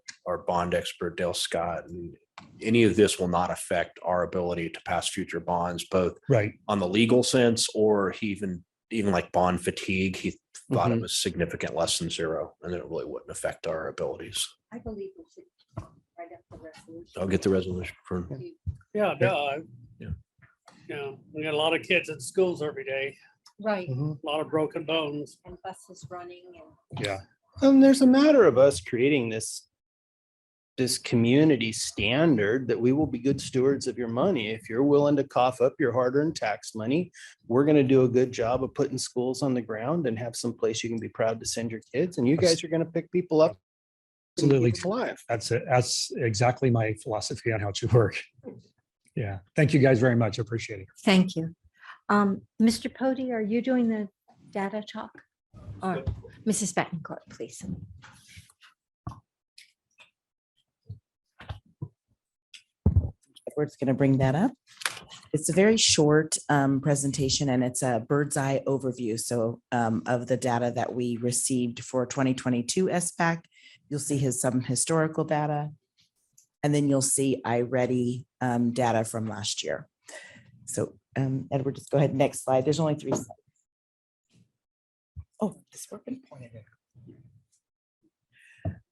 S7: bond expert, Dale Scott, and any of this will not affect our ability to pass future bonds, both
S10: Right.
S7: on the legal sense, or he even like bond fatigue. He thought it
S12: Mhm.
S7: was significant less than 0, and it really wouldn't affect our abilities.
S1: I believe we should write up the resolution.
S7: I'll get the resolution for.
S3: Yeah, no.
S7: Yeah.
S3: Yeah, we got a lot of kids in schools every day,
S1: Right,
S3: a lot of broken bones.
S1: and buses running and.
S10: Yeah.
S12: There's a matter of us creating this community standard that we will be good stewards of your money. If you're willing to cough up your hard-earned tax money, we're going to do a good job of putting schools on the ground and have some place you can be proud to send your kids. And you guys are going to pick people up. and
S10: Absolutely.
S12: keep them alive.
S10: That's exactly my philosophy on how it should work. Yeah. Thank you guys very much. I appreciate it.
S1: Thank you. Mr. Pody, are you doing the data talk? Or Mrs. Bettencourt, please?
S8: Edward's going to bring that up. It's a very short presentation and it's a bird's eye overview. So of the data that we received for 2022 SBAC, you'll see some historical data. And then you'll see iReady data from last year. So Edward, just go ahead. Next slide. There's only 3 slides. Oh, this working?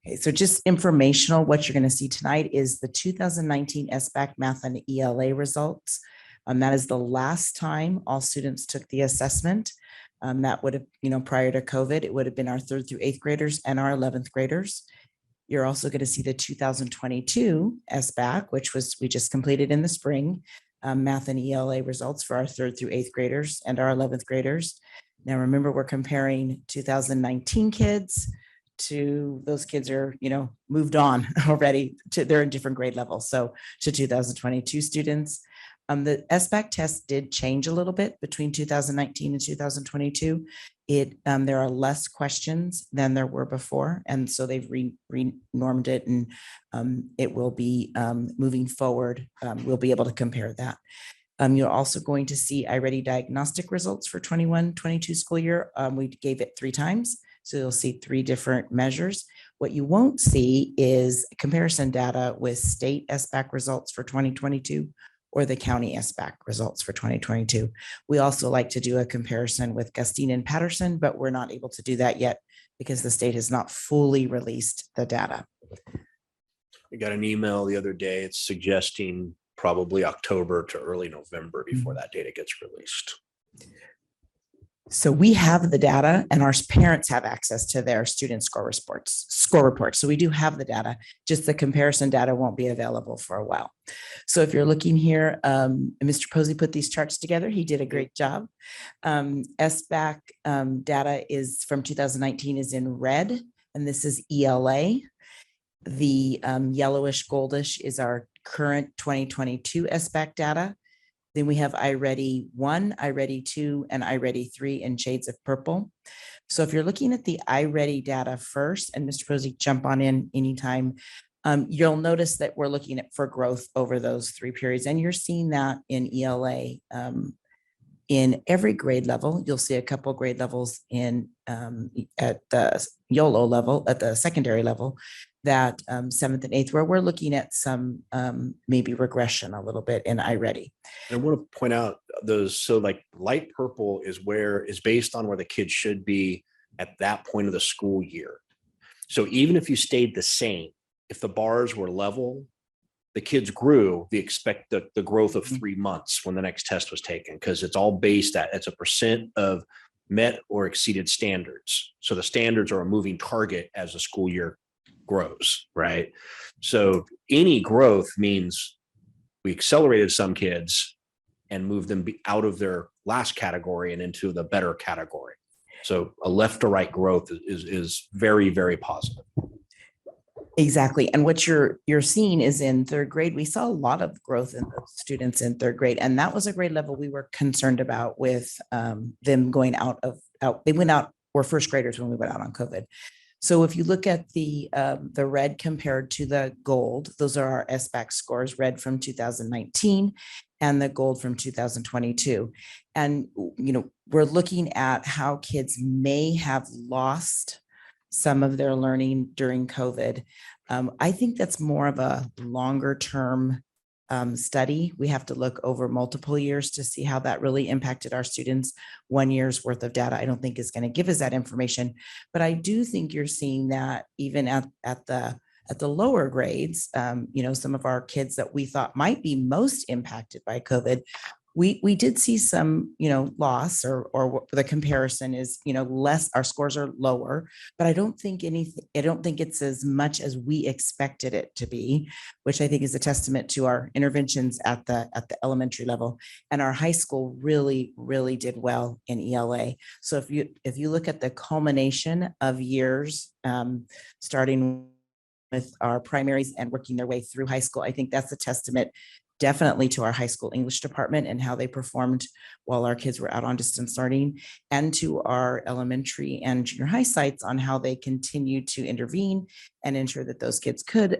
S8: Okay, so just informational, what you're going to see tonight is the 2019 SBAC math and ELA results. That is the last time all students took the assessment. That would have, prior to COVID, it would have been our 3rd through 8th graders and our 11th graders. You're also going to see the 2022 SBAC, which we just completed in the spring, math and ELA results for our 3rd through 8th graders and our 11th graders. Now, remember, we're comparing 2019 kids to those kids are, moved on already they're in different grade levels. So to 2022 students, the SBAC test did change a little bit between 2019 and 2022. There are less questions than there were before. And so they've re-normed it and it will be moving forward. We'll be able to compare that. You're also going to see iReady diagnostic results for 21-22 school year. We gave it 3 times. So you'll see 3 different measures. What you won't see is comparison data with state SBAC results for 2022 or the county SBAC results for 2022. We also like to do a comparison with Gustine and Patterson, but we're not able to do that yet because the state has not fully released the data.
S7: I got an email the other day. It's suggesting probably October to early November before that data gets released.
S8: So we have the data and our parents have access to their student score reports. So we do have the data, just the comparison data won't be available for a while. So if you're looking here, Mr. Posey put these charts together. He did a great job. SBAC data is from 2019 is in red, and this is ELA. The yellowish goldish is our current 2022 SBAC data. Then we have iReady 1, iReady 2, and iReady 3 in shades of purple. So if you're looking at the iReady data first, and Mr. Posey, jump on in anytime, you'll notice that we're looking for growth over those 3 periods. And you're seeing that in ELA in every grade level. You'll see a couple grade levels at the YOLO level, at the secondary level, that 7th and 8th, where we're looking at some maybe regression a little bit in iReady.
S7: And I want to point out those. So like light purple is based on where the kids should be at that point of the school year. So even if you stayed the same, if the bars were level, the kids grew, we expect the growth of 3 months when the next test was taken, because it's all based it's a percent of met or exceeded standards. So the standards are a moving target as the school year grows, right? So any growth means we accelerated some kids and moved them out of their last category and into the better category. So a left to right growth is very, very positive.
S8: Exactly. And what you're seeing is in third grade, we saw a lot of growth in the students in third grade. And that was a grade level we were concerned about with them going they went out, were first graders when we went out on COVID. So if you look at the red compared to the gold, those are our SBAC scores, red from 2019 and the gold from 2022. And, we're looking at how kids may have lost some of their learning during COVID. I think that's more of a longer term study. We have to look over multiple years to see how that really impacted our students. 1 year's worth of data, I don't think is going to give us that information, but I do think you're seeing that even at the lower grades, some of our kids that we thought might be most impacted by COVID, we did see some, loss or the comparison is, less, our scores are lower, but I don't think it's as much as we expected it to be, which I think is a testament to our interventions at the elementary level. And our high school really, really did well in ELA. So if you look at the culmination of years, starting with our primaries and working their way through high school, I think that's a testament definitely to our high school English department and how they performed while our kids were out on distance learning, and to our elementary and junior high sites on how they continue to intervene and ensure that those kids could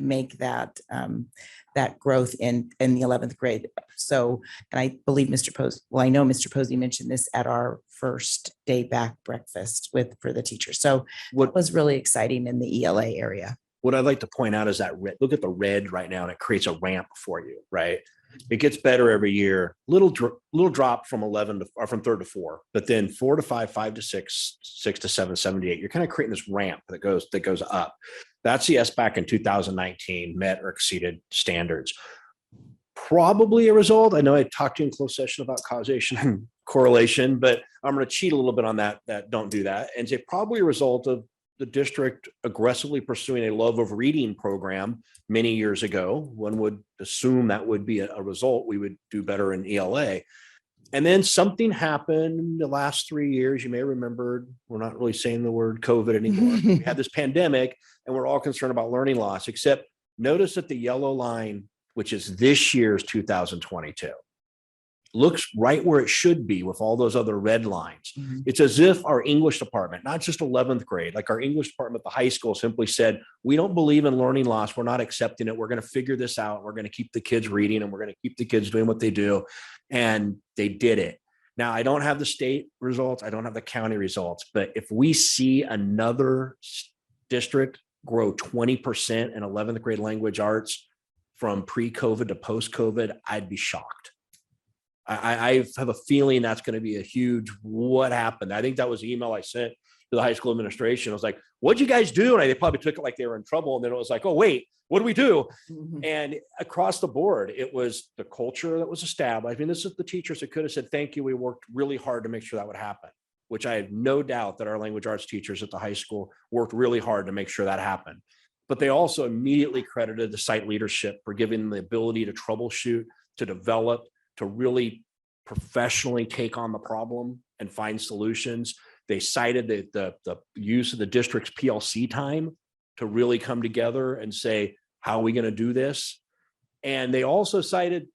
S8: make that growth in the 11th grade. So, and I believe I know Mr. Posey mentioned this at our first day back breakfast for the teachers. So what was really exciting in the ELA area.
S7: What I'd like to point out is that look at the red right now, and it creates a ramp for you, right? It gets better every year. Little drop from 11 or from 3rd to 4, but then 4 to 5, 5 to 6, 6 to 7, 7 to 8. You're kind of creating this ramp that goes up. That's the SBAC in 2019 met or exceeded standards. Probably a result. I know I talked to you in closed session about causation and correlation, but I'm going to cheat a little bit on that don't do that, and say probably a result of the district aggressively pursuing a love of reading program many years ago. One would assume that would be a result. We would do better in ELA. And then something happened in the last 3 years. You may remember, we're not really saying the word COVID anymore. We had this pandemic and we're all concerned about learning loss, except notice that the yellow line, which is this year's 2022, looks right where it should be with all those other red lines.
S8: Mm-hmm.
S7: It's as if our English department, not just 11th grade, like our English department at the high school simply said, we don't believe in learning loss. We're not accepting it. We're going to figure this out. We're going to keep the kids reading and we're going to keep the kids doing what they do. And they did it. Now, I don't have the state results. I don't have the county results, but if we see another district grow 20% in 11th grade language arts from pre-COVID to post-COVID, I'd be shocked. I have a feeling that's going to be a huge what happened. I think that was the email I sent to the high school administration. I was like, what'd you guys do? And they probably took it like they were in trouble. And then it was like, oh, wait, what do we do?
S8: Mm-hmm.
S7: And across the board, it was the culture that was established. I mean, this is the teachers that could have said, thank you. We worked really hard to make sure that would happen, which I have no doubt that our language arts teachers at the high school worked really hard to make sure that happened. But they also immediately credited the site leadership for giving them the ability to troubleshoot, to develop, to really professionally take on the problem and find solutions. They cited the use of the district's PLC time to really come together and say, how are we going to do this? And they also cited,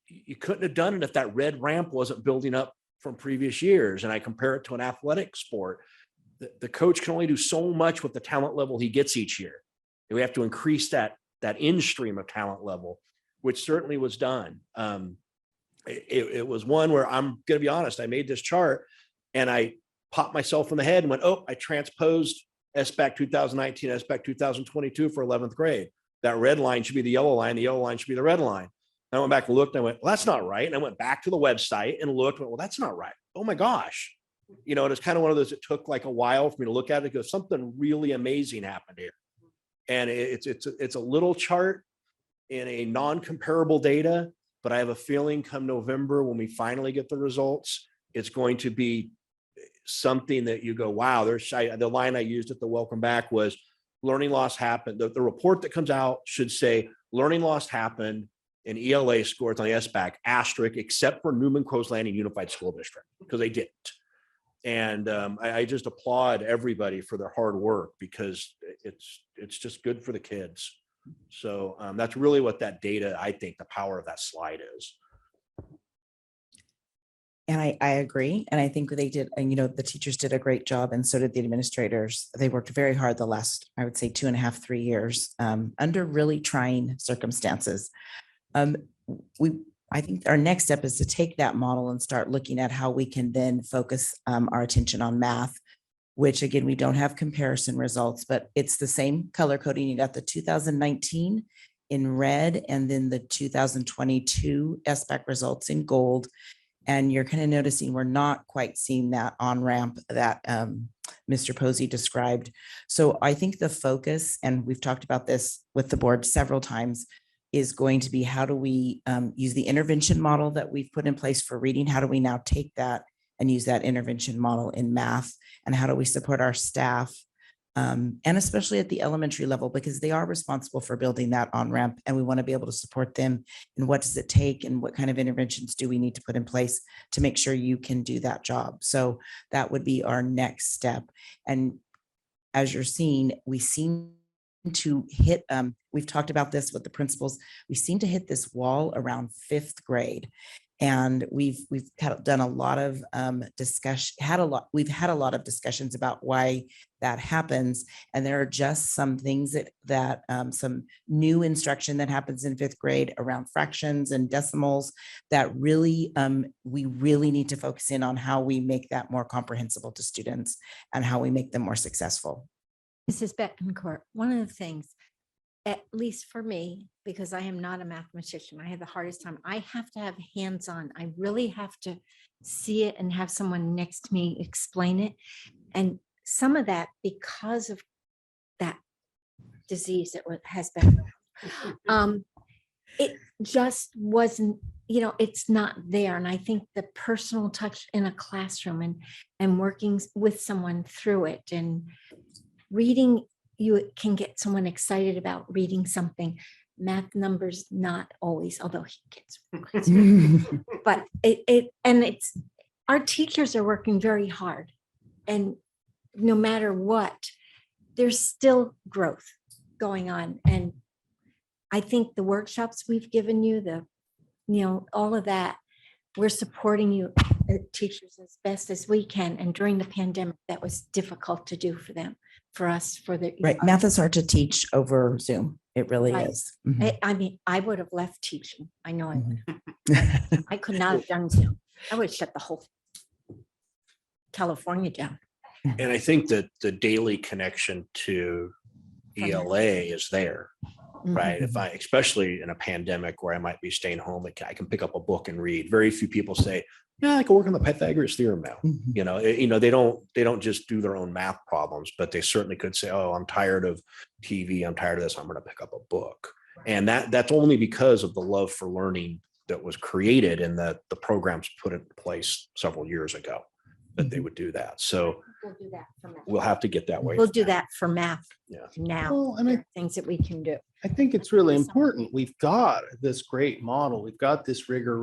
S7: you couldn't have done it if that red ramp wasn't building up from previous years. And I compare it to an athletic sport. The coach can only do so much with the talent level he gets each year. And we have to increase that in stream of talent level, which certainly was done. It was one where I'm going to be honest, I made this chart and I popped myself in the head and went, oh, I transposed SBAC 2019, SBAC 2022 for 11th grade. That red line should be the yellow line. The yellow line should be the red line. And I went back and looked and I went, well, that's not right. And I went back to the website and looked, and went, well, that's not right. Oh my gosh. And it's kind of one of those, it took like a while for me to look at it because something really amazing happened here. And it's a little chart in a non-comparable data, but I have a feeling come November, when we finally get the results, it's going to be something that you go, wow, the line I used at the welcome back was learning loss happened. The report that comes out should say learning loss happened in ELA scores on the SBAC asterisk, except for Newman Crows Landing Unified School District, because they didn't. And I just applaud everybody for their hard work because it's just good for the kids. So that's really what that data, I think the power of that slide is.
S8: And I agree. And I think they did, and the teachers did a great job and so did the administrators. They worked very hard the last, I would say 2.5, 3 years under really trying circumstances. I think our next step is to take that model and start looking at how we can then focus our attention on math, which again, we don't have comparison results, but it's the same color coding. You got the 2019 in red and then the 2022 SBAC results in gold. And you're kind of noticing we're not quite seeing that on-ramp that Mr. Posey described. So I think the focus, and we've talked about this with the board several times, is going to be how do we use the intervention model that we've put in place for reading? How do we now take that and use that intervention model in math? And how do we support our staff? And especially at the elementary level, because they are responsible for building that on-ramp and we want to be able to support them. And what does it take and what kind of interventions do we need to put in place to make sure you can do that job? So that would be our next step. And as you're seeing, we seem to hit, we've talked about this with the principals, we seem to hit this wall around 5th grade. And we've done a lot of discussion, we've had a lot of discussions about why that happens. And there are just some things that some new instruction that happens in 5th grade around fractions and decimals that really, we really need to focus in on how we make that more comprehensible to students and how we make them more successful.
S1: Mrs. Bettencourt, one of the things, at least for me, because I am not a mathematician, I have the hardest time. I have to have hands-on. I really have to see it and have someone next to me explain it. And some of that, because of that disease that has been, it just wasn't, it's not there. And I think the personal touch in a classroom and working with someone through it and reading, you can get someone excited about reading something. Math numbers, not always, although he gets crazy. But it's our teachers are working very hard, and no matter what, there's still growth going on. And I think the workshops we've given you, all of that, we're supporting you teachers as best as we can. And during the pandemic, that was difficult to do for them, for us, for the
S8: Right. Math is hard to teach over Zoom. It really
S1: Right.
S8: is. Mhm.
S1: I mean, I would have left teaching. I know I would.
S8: Mhm.
S1: I could not have done Zoom. I would have shut the whole California down.
S7: And I think that the daily connection to ELA is there, right? If especially in a pandemic where I might be staying home, I can pick up a book and read. Very few people say, yeah, I can work on the Pythagoras theorem now.
S8: Mhm.
S7: They don't just do their own math problems, but they certainly could say, oh, I'm tired of TV. I'm tired of this. I'm going to pick up a book. And that's only because of the love for learning that was created and that the programs put in place several years ago that they would do that. So
S1: We'll do that for math.
S7: we'll have to get that way.
S1: We'll do that for math
S7: Yeah.
S1: now.
S12: Well, and
S1: There are things that we can do.
S12: I think it's really important. We've got this great model. We've got this rigor,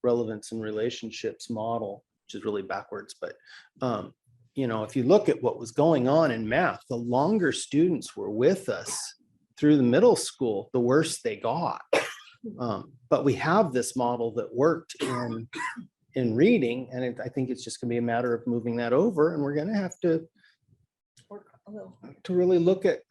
S12: relevance, and relationships model, which is really backwards. But, if you look at what was going on in math, the longer students were with us through the middle school, the worse they got. But we have this model that worked in reading, and I think it's just going to be a matter of moving that over. And we're going to have to really look at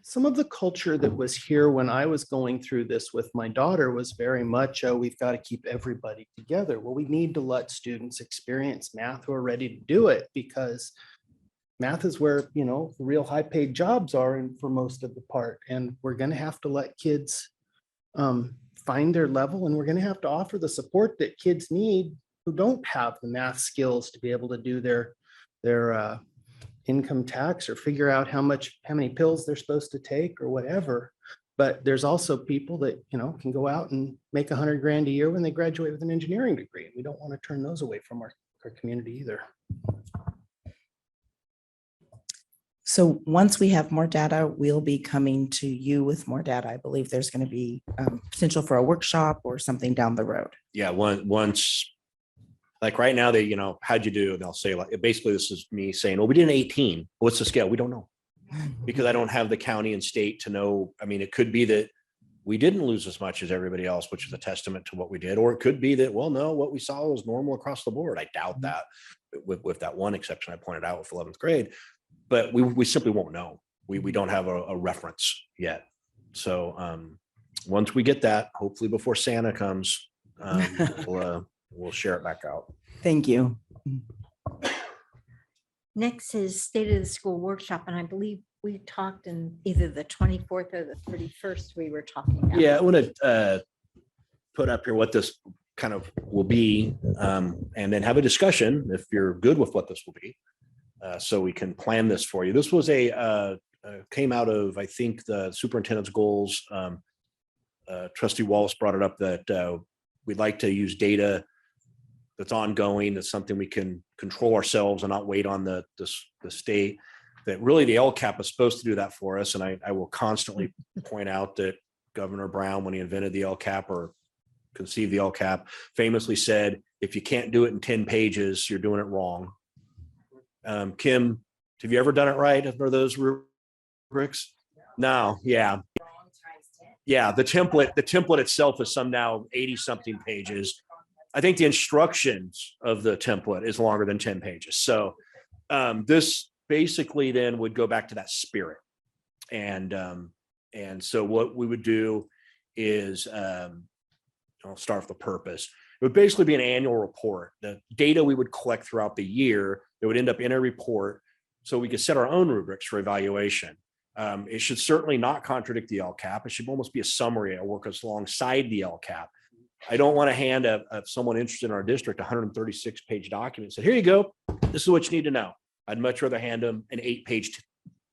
S12: some of the culture that was here when I was going through this with my daughter was very much, we've got to keep everybody together. Well, we need to let students experience math who are ready to do it, because math is where, the real high paid jobs are and for most of the part. And we're going to have to let kids find their level, and we're going to have to offer the support that kids need who don't have the math skills to be able to do their income tax or figure out how many pills they're supposed to take or whatever. But there's also people that, can go out and make $100,000 a year when they graduate with an engineering degree. We don't want to turn those away from our community either.
S8: So once we have more data, we'll be coming to you with more data. I believe there's going to be potential for a workshop or something down the road.
S7: Yeah. Once Like right now, they, how'd you do? And they'll say like, basically, this is me saying, well, we did an 18. What's the scale? We don't know because I don't have the county and state to know. I mean, it could be that we didn't lose as much as everybody else, which is a testament to what we did. Or it could be that, well, no, what we saw was normal across the board. I doubt that with that one exception I pointed out with 11th grade, but we simply won't know. We don't have a reference yet. So once we get that, hopefully before Santa comes, we'll share it back out.
S8: Thank you.
S1: Next is State of the School Workshop, and I believe we talked in either the 24th or the 31st we were talking about.
S7: Yeah, I want to put up here what this kind of will be, and then have a discussion if you're good with what this will be, so we can plan this for you. This was came out of, I think, the superintendent's goals. Trustee Wallace brought it up that we'd like to use data that's ongoing. That's something we can control ourselves and not wait on the state. That really the LCAP is supposed to do that for us. And I will constantly point out that Governor Brown, when he invented the LCAP or conceived the LCAP, famously said, if you can't do it in 10 pages, you're doing it wrong. Kim, have you ever done it right? Are those rubrics? No. Yeah. Yeah. The template itself is some now 80 something pages. I think the instructions of the template is longer than 10 pages. So this basically then would go back to that spirit. And so what we would do is, I'll start with the purpose. It would basically be an annual report. The data we would collect throughout the year that would end up in a report so we could set our own rubrics for evaluation. It should certainly not contradict the LCAP. It should almost be a summary or work alongside the LCAP. I don't want to hand someone interested in our district 136 page document. So here you go. This is what you need to know. I'd much rather hand them an 8-page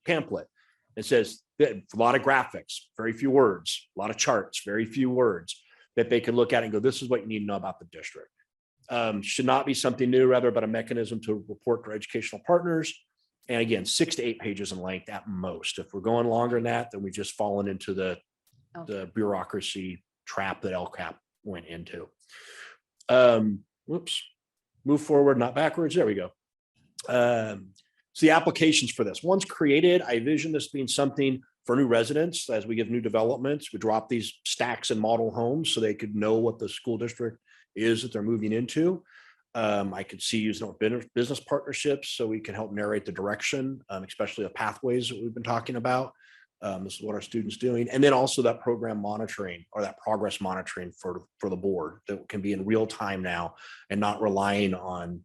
S7: pamphlet. It says a lot of graphics, very few words, a lot of charts, very few words that they could look at and go, this is what you need to know about the district. Should not be something new, rather, but a mechanism to report to educational partners. And again, 6 to 8 pages in length at most. If we're going longer than that, then we've just fallen into the bureaucracy trap that LCAP went into. Whoops, move forward, not backwards. There we go. So the applications for this, once created, I envision this being something for new residents as we give new developments. We drop these stacks and model homes so they could know what the school district is that they're moving into. I could see using it with business partnerships so we can help narrate the direction, especially the pathways that we've been talking about. This is what our students doing. And then also that program monitoring or that progress monitoring for the board that can be in real time now and not relying on,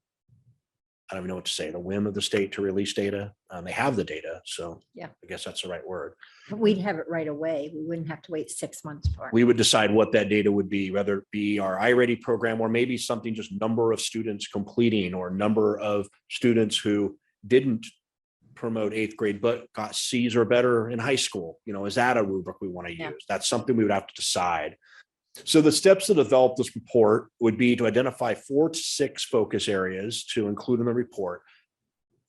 S7: I don't even know what to say, the whim of the state to release data. They have the data. So
S1: Yeah.
S7: I guess that's the right word.
S1: We'd have it right away. We wouldn't have to wait 6 months for it.
S7: We would decide what that data would be, whether it be our iReady program or maybe something just number of students completing or number of students who didn't promote 8th grade but got C's or better in high school. Is that a rubric we want to
S1: Yeah.
S7: use? That's something we would have to decide. So the steps to develop this report would be to identify 4 to 6 focus areas to include in the report.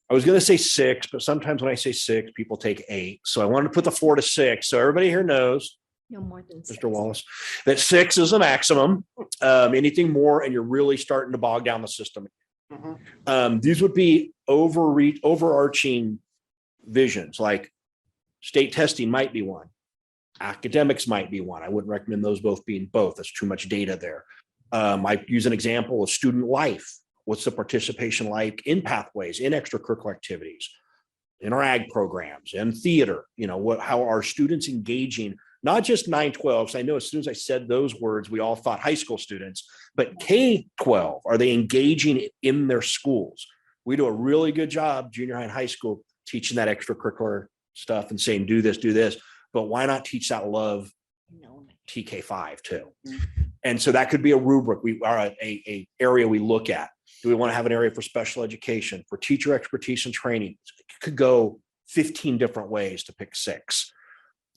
S7: I was going to say 6, but sometimes when I say 6, people take 8. So I wanted to put the 4 to 6. So everybody here knows,
S1: No more than 6.
S7: Mr. Wallace, that 6 is a maximum. Anything more, and you're really starting to bog down the system. These would be overarching visions, like state testing might be one. Academics might be one. I wouldn't recommend those both being both. That's too much data there. I use an example of student life. What's the participation like in pathways, in extracurricular activities, in our ag programs, and theater? How are students engaging? Not just 9-12s. I know as soon as I said those words, we all thought high school students, but K-12, are they engaging in their schools? We do a really good job, junior high and high school, teaching that extracurricular stuff and saying, do this. But why not teach that love TK5 too? And so that could be a rubric. We are a area we look at. Do we want to have an area for special education, for teacher expertise and training? It could go 15 different ways to pick 6.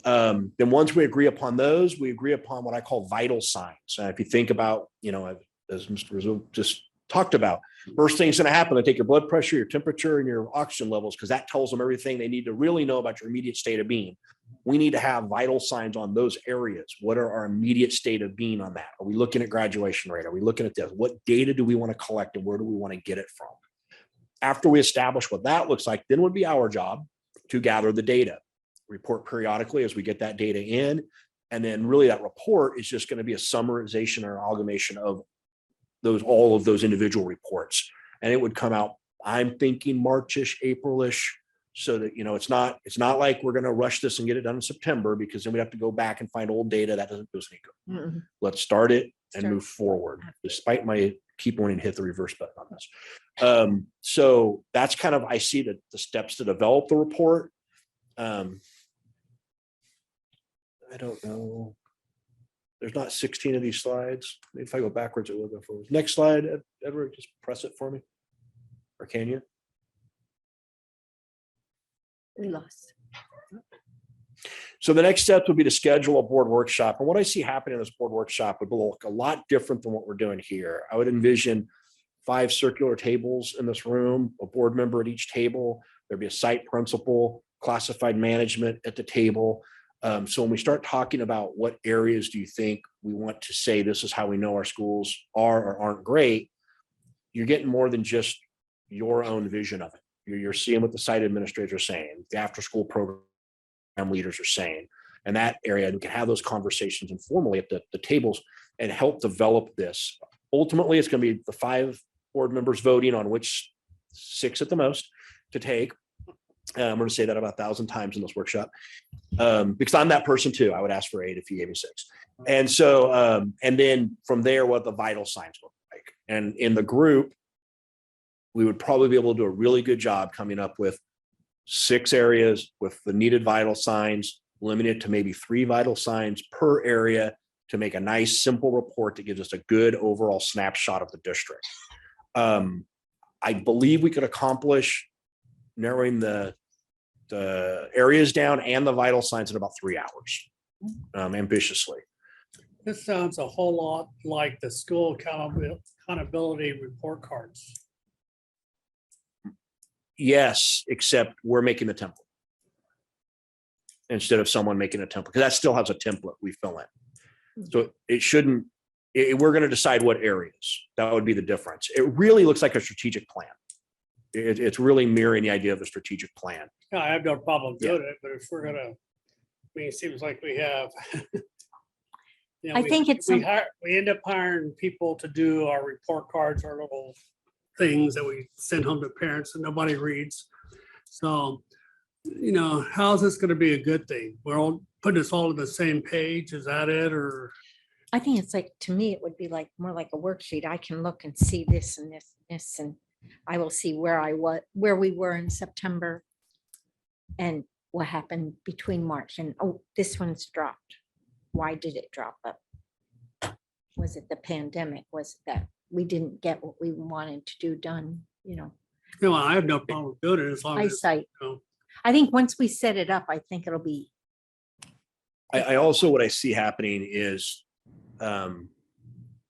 S7: Then once we agree upon those, we agree upon what I call vital signs. If you think about, as Mr. Rizzo just talked about, first thing's going to happen, they take your blood pressure, your temperature, and your oxygen levels, because that tells them everything they need to really know about your immediate state of being. we need to have vital signs on those areas. What are our immediate state of being on that? Are we looking at graduation rate? Are we looking at this? What data do we want to collect and where do we want to get it from? After we establish what that looks like, then would be our job to gather the data, report periodically as we get that data in. And then really that report is just going to be a summarization or amalgamation of all of those individual reports. And it would come out, I'm thinking Marchish, Aprilish, so that, it's not like we're going to rush this and get it done in September, because then we have to go back and find old data. That doesn't do us any good.
S1: Mm-mm.
S7: Let's start it and
S1: Start.
S7: move forward, despite my keep wanting to hit the reverse button on this. So that's kind of, I see the steps to develop the report. I don't know. There's not 16 of these slides. Maybe if I go backwards, it will go forward. Next slide, Edward, just press it for me. Or can you?
S1: We lost.
S7: So the next step would be to schedule a board workshop. And what I see happening in this board workshop would look a lot different than what we're doing here. I would envision 5 circular tables in this room, a board member at each table. There'd be a site principal, classified management at the table. So when we start talking about what areas do you think we want to say, this is how we know our schools are or aren't great, you're getting more than just your own vision of it. You're seeing what the site administrators are saying, the after school program leaders are saying, and that area, and we can have those conversations informally at the tables and help develop this. Ultimately, it's going to be the 5 board members voting on which 6 at the most to take. I'm going to say that about 1,000 times in this workshop, because I'm that person too. I would ask for 8 if you gave me 6. And so, and then from there, what the vital signs look like. And in the group, we would probably be able to do a really good job coming up with 6 areas with the needed vital signs, limited to maybe 3 vital signs per area to make a nice, simple report that gives us a good overall snapshot of the district. I believe we could accomplish narrowing the areas down and the vital signs in about 3 hours, ambitiously.
S3: This sounds a whole lot like the school accountability report cards.
S7: Yes, except we're making the template instead of someone making a template, because that still has a template we fill in. So it shouldn't, we're going to decide what areas. That would be the difference. It really looks like a strategic plan. It's really mirroring the idea of a strategic plan.
S3: Yeah, I have no problem doing it, but if we're gonna, it seems like we have.
S1: I think it's
S3: we end up hiring people to do our report cards, our little things that we send home to parents and nobody reads. So, how is this going to be a good thing? We're all putting us all on the same page. Is that it? Or
S1: I think it's like, to me, it would be like more like a worksheet. I can look and see this and this, and this, and I will see where we were in September and what happened between March and, oh, this one's dropped. Why did it drop up? Was it the pandemic? Was it that we didn't get what we wanted to do done?
S3: I have no problem doing it as long as
S1: Eyesight. I think once we set it up, I think it'll be.
S7: I also, what I see happening is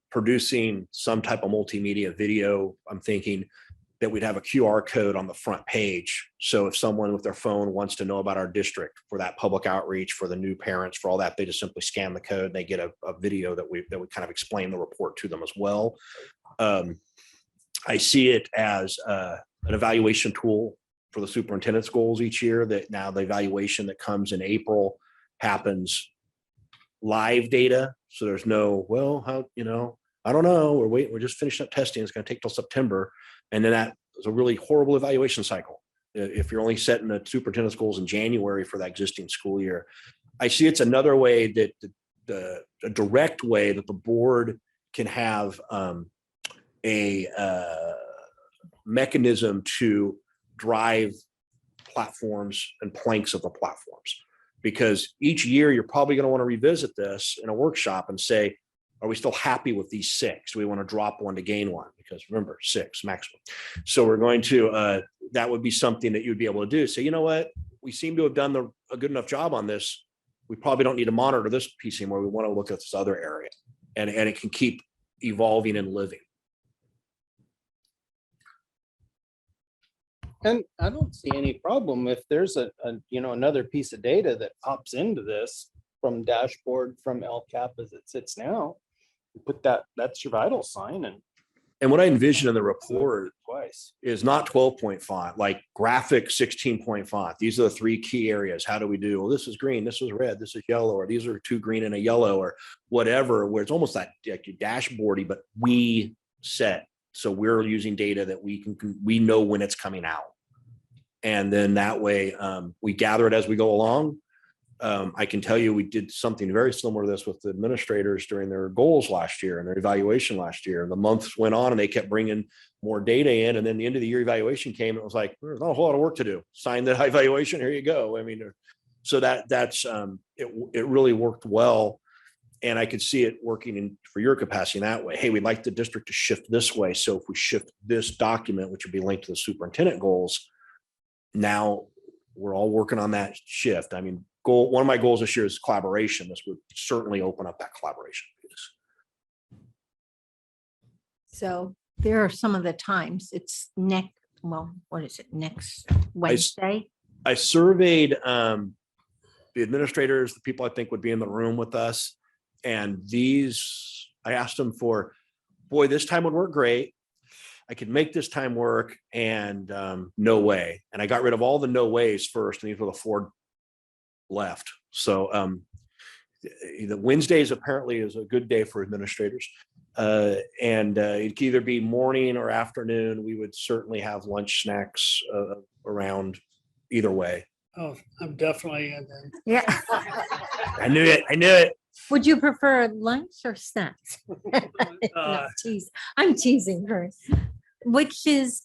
S7: producing some type of multimedia video. I'm thinking that we'd have a QR code on the front page. So if someone with their phone wants to know about our district for that public outreach, for the new parents, for all that, they just simply scan the code. They get a video that would kind of explain the report to them as well. I see it as an evaluation tool for the superintendent's goals each year, that now the evaluation that comes in April happens live data. So there's no, well, how, I don't know, we're just finishing up testing. It's going to take till September. And then that is a really horrible evaluation cycle. If you're only setting the superintendent's goals in January for that existing school year, I see it's another way that a direct way that the board can have a mechanism to drive platforms and planks of the platforms. Because each year you're probably going to want to revisit this in a workshop and say, are we still happy with these 6? Do we want to drop 1 to gain 1? Because remember, 6 maximum. So we're going to, that would be something that you'd be able to do. So, you know what? We seem to have done a good enough job on this. We probably don't need to monitor this piece anymore. We want to look at this other area, and it can keep evolving and living.
S12: And I don't see any problem if there's another piece of data that pops into this from dashboard from LCAP as it sits now. Put that's your vital sign
S7: And what I envision in the report
S12: twice.
S7: is not 12-point font, like graphic 16-point font. These are the three key areas. How do we do? Well, this is green, this is red, this is yellow, or these are two green and a yellow, or whatever, where it's almost like dashboardy, but we set. So we're using data that we know when it's coming out. And then that way we gather it as we go along. I can tell you, we did something very similar to this with the administrators during their goals last year and their evaluation last year. The months went on and they kept bringing more data in. And then the end of the year evaluation came. And it was like, there's not a whole lot of work to do. Sign the evaluation. Here you go. I mean, so that's it really worked well. And I could see it working for your capacity in that way. Hey, we'd like the district to shift this way. So if we shift this document, which would be linked to the superintendent goals, now we're all working on that shift. I mean, one of my goals this year is collaboration. This would certainly open up that collaboration piece.
S1: So there are some of the times it's what is it, next Wednesday?
S7: I surveyed the administrators, the people I think would be in the room with us. And I asked them for, boy, this time would work great. I could make this time work, and no way. And I got rid of all the no ways first, and these were the 4 left. So the Wednesdays apparently is a good day for administrators. And it could either be morning or afternoon. We would certainly have lunch snacks around either way.
S3: Oh, I'm definitely in there.
S1: Yeah.
S7: I knew it.
S1: Would you prefer lunch or snacks? No, I'm teasing her. Which is,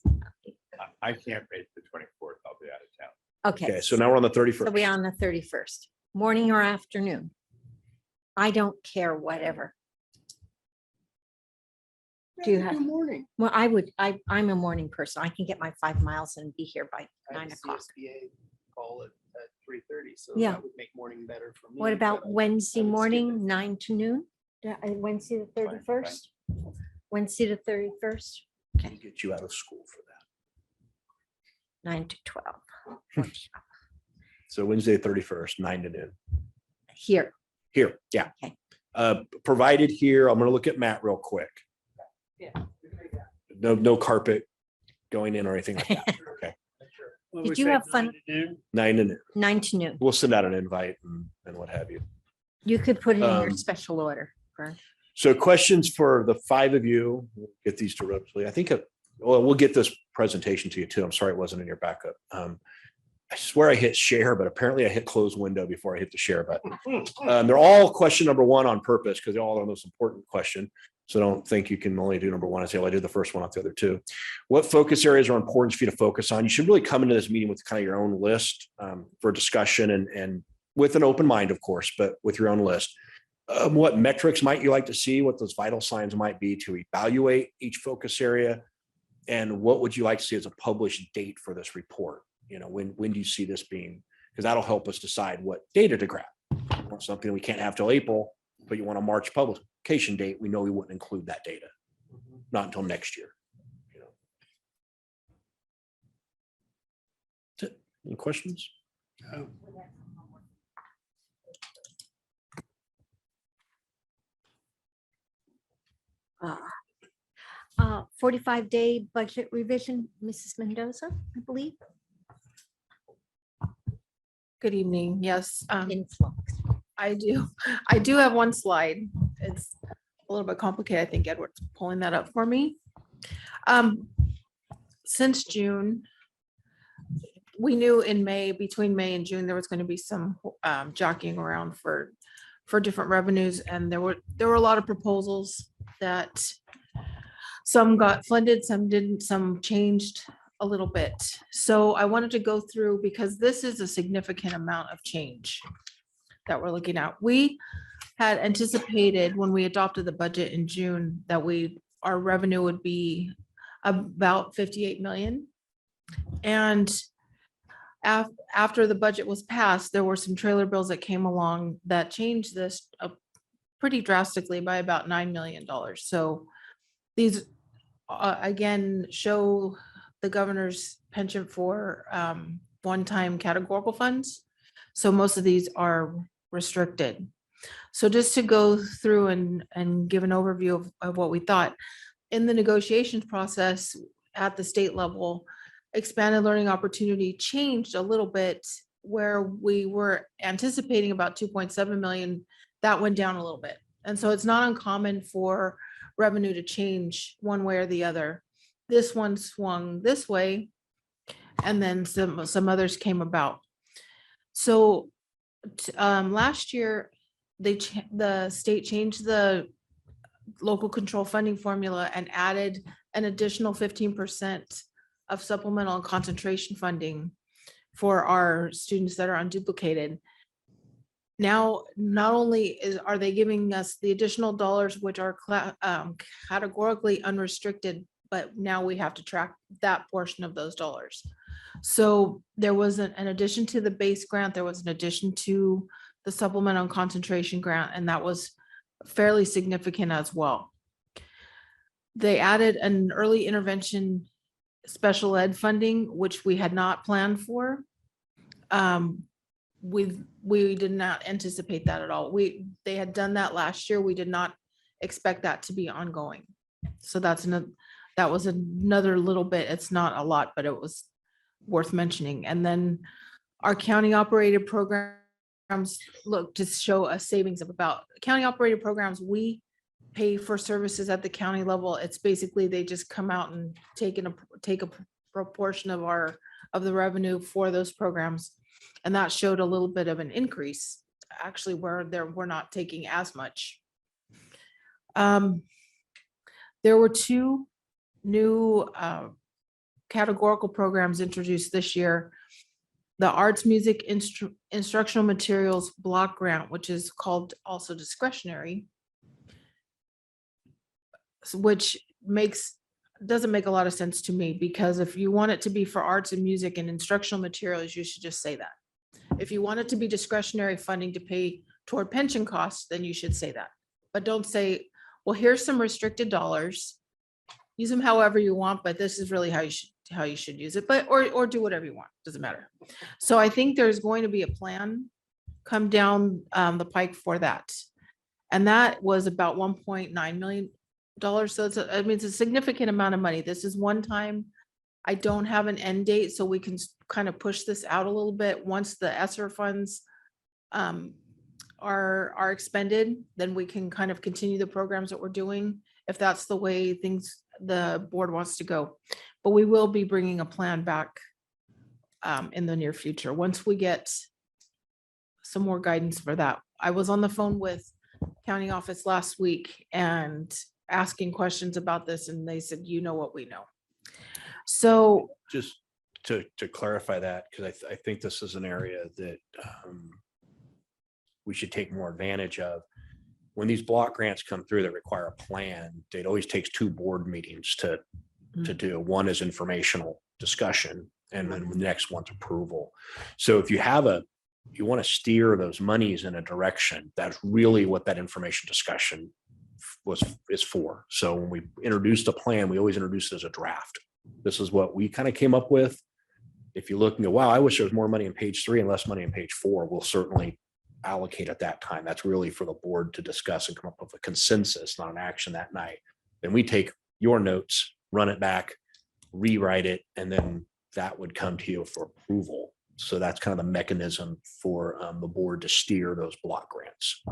S2: I can't make the 24th. I'll be out of town.
S1: okay.
S7: Okay, so now we're on the 31st.
S1: So we're on the 31st, morning or afternoon. I don't care, whatever. Do you have?
S12: Morning.
S1: Well, I'm a morning person. I can get my 5 miles and be here by 9 o'clock.
S12: Call it at 3:30, so
S1: Yeah.
S12: that would make morning better for me.
S1: What about
S12: but
S1: Wednesday
S12: I would skip
S1: morning, 9 to noon? Wednesday the
S2: Fine, fine.
S1: 31st? Wednesday the 31st,
S7: We'll get you out of school for that.
S1: 9 to 12.
S7: So Wednesday, 31st, 9 to noon.
S1: Here.
S7: Here, yeah.
S1: Okay.
S7: Provided here, I'm gonna look at Matt real quick.
S1: Yeah.
S7: No carpet going in or anything like that. Okay,
S3: What
S1: Did
S3: we
S1: you
S3: say,
S1: have fun-
S3: 9 to noon?
S7: 9 to noon.
S1: 9 to noon.
S7: We'll send out an invite and what have you.
S1: You could put it in your
S7: Um,
S1: special order. Vern.
S7: So questions for the 5 of you, we'll get these directly. I think, we'll get this presentation to you too. I'm sorry it wasn't in your backup. I swear I hit share, but apparently I hit close window before I hit the share button. They're all question number 1 on purpose because they're all the most important question. So don't think you can only do number 1 and say, well, I did the first one, not the other 2. What focus areas are important for you to focus on? You should really come into this meeting with kind of your own list for discussion and with an open mind, of course, but with your own list. What metrics might you like to see? What those vital signs might be to evaluate each focus area? And what would you like to see as a published date for this report? You know, when do you see this being? Because that'll help us decide what data to grab. You want something we can't have till April, but you want a March publication date, we know we wouldn't include that data. Not until next year. You know. That's it. Any questions?
S3: Oh.
S1: 45-day budget revision, Mrs. Mendoza, I believe.
S13: Good evening. Yes,
S1: Influx.
S13: I do. I do have one slide. It's a little bit complicated. I think Edward's pulling that up for me. Since June, we knew in May, between May and June, there was going to be some jockeying around for different revenues, and there were a lot of proposals that some got funded, some didn't, some changed a little bit. So I wanted to go through because this is a significant amount of change that we're looking at. We had anticipated when we adopted the budget in June that our revenue would be about 58 million. And after the budget was passed, there were some trailer bills that came along that changed this pretty drastically by about $9 million. So these again show the governor's penchant for one-time categorical funds. So most of these are restricted. So just to go through and give an overview of what we thought, in the negotiations process at the state level, expanded learning opportunity changed a little bit, where we were anticipating about 2.7 million, that went down a little bit. And so it's not uncommon for revenue to change one way or the other. This one swung this way, and then some others came about. So last year, the state changed the local control funding formula and added an additional 15% of supplemental and concentration funding for our students that are unduplicated. Now, not only are they giving us the additional dollars, which are categorically unrestricted, but now we have to track that portion of those dollars. So there was an addition to the base grant, there was an addition to the supplemental and concentration grant, and that was fairly significant as well. They added an early intervention special ed funding, which we had not planned for. We did not anticipate that at all. They had done that last year. We did not expect that to be ongoing. So that was another little bit. It's not a lot, but it was worth mentioning. And then our county operated programs look to show a savings of about county operated programs. We pay for services at the county level. It's basically, they just come out and take a proportion of the revenue for those programs. And that showed a little bit of an increase, actually, where we're not taking as much. There were two new categorical programs introduced this year. The Arts Music Instructional Materials Block Grant, which is called also discretionary, which doesn't make a lot of sense to me, because if you want it to be for arts and music and instructional materials, you should just say that. If you want it to be discretionary funding to pay toward pension costs, then you should say that. But don't say, well, here's some restricted dollars. Use them however you want, but this is really how you should use it, but or do whatever you want, doesn't matter. So I think there's going to be a plan come down the pike for that. And that was about $1.9 million. So it's a significant amount of money. This is one time. I don't have an end date, so we can kind of push this out a little bit. Once the ESSER funds are expended, then we can kind of continue the programs that we're doing, if that's the way the board wants to go. But we will be bringing a plan back in the near future, once we get some more guidance for that. I was on the phone with county office last week and asking questions about this, and they said, you know what we know. So
S7: just to clarify that, because I think this is an area that we should take more advantage of. When these block grants come through that require a plan, it always takes 2 board meetings to do. One is informational discussion, and then the next one's approval. So if you want to steer those monies in a direction, that's really what that information discussion is for. So when we introduced a plan, we always introduced it as a draft. This is what we kind of came up with. If you look and go, wow, I wish there was more money in page 3 and less money in page 4, we'll certainly allocate at that time. That's really for the board to discuss and come up with a consensus, not an action that night. Then we take your notes, run it back, rewrite it, and then that would come to you for approval. So that's kind of the mechanism for the board to steer those block grants.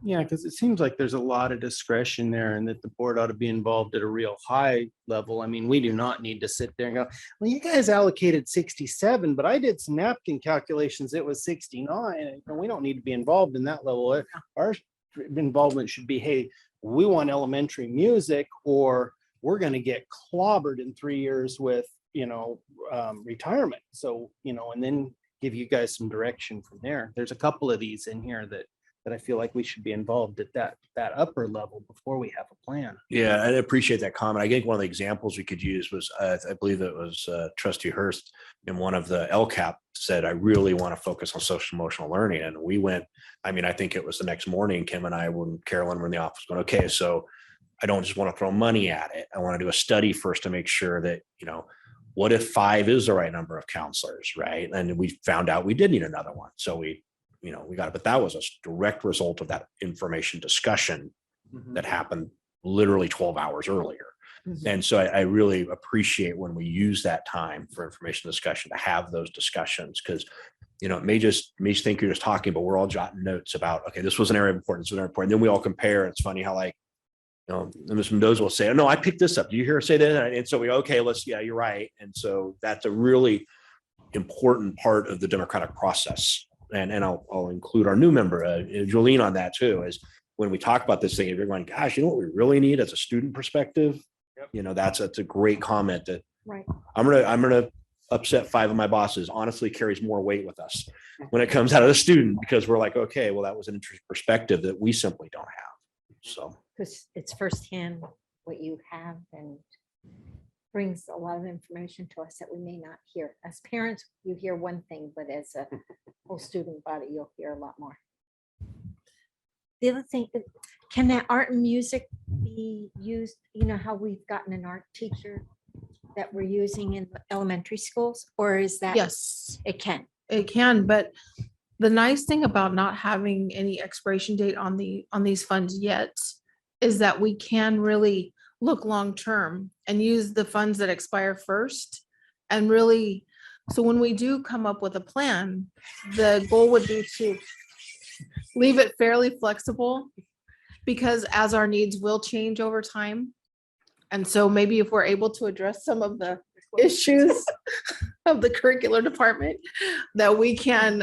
S12: Yeah, because it seems like there's a lot of discretion there, and that the board ought to be involved at a real high level. I mean, we do not need to sit there and go, well, you guys allocated 67, but I did some napkin calculations. It was 69. And we don't need to be involved in that level. Our involvement should be, hey, we want elementary music, or we're going to get clobbered in 3 years with, retirement. So, and then give you guys some direction from there. There's a couple of these in here that I feel like we should be involved at that upper level before we have a plan.
S7: Yeah, I appreciate that comment. I think one of the examples we could use was, I believe it was Trustee Hurst in one of the LCAP said, I really want to focus on social emotional learning. And we went, I think it was the next morning, Kim and I, when Carolyn were in the office, going, okay, so I don't just want to throw money at it. I want to do a study first to make sure that, what if 5 is the right number of counselors, right? And we found out we did need another one. So we got it, but that was a direct result of that information discussion that happened literally 12 hours earlier. And so I really appreciate when we use that time for information discussion to have those discussions, because it may think you're just talking, but we're all jotting notes about, okay, this was an area of importance, this was an area of importance. And then we all compare. It's funny how Ms. Mendoza will say, oh, no, I picked this up. Do you hear her say that? And so yeah, you're right. And so that's a really important part of the democratic process. And I'll include our new member, Jolene, on that too, is when we talk about this thing, if you're going, gosh, what we really need as a student perspective, that's a great comment that
S1: Right.
S7: I'm gonna upset 5 of my bosses, honestly carries more weight with us when it comes out of the student, because we're like, okay, well, that was an interesting perspective that we simply don't have. So
S1: Because it's firsthand what you have and brings a lot of information to us that we may not hear. As parents, you hear one thing, but as a whole student body, you'll hear a lot more. The other thing, can that art and music be used? How we've gotten an art teacher that we're using in elementary schools, or is that?
S13: Yes,
S1: It can.
S13: it can, but the nice thing about not having any expiration date on these funds yet is that we can really look long-term and use the funds that expire first. And really, so when we do come up with a plan, the goal would be to leave it fairly flexible, because as our needs will change over time. And so maybe if we're able to address some of the issues of the curricular department, that we can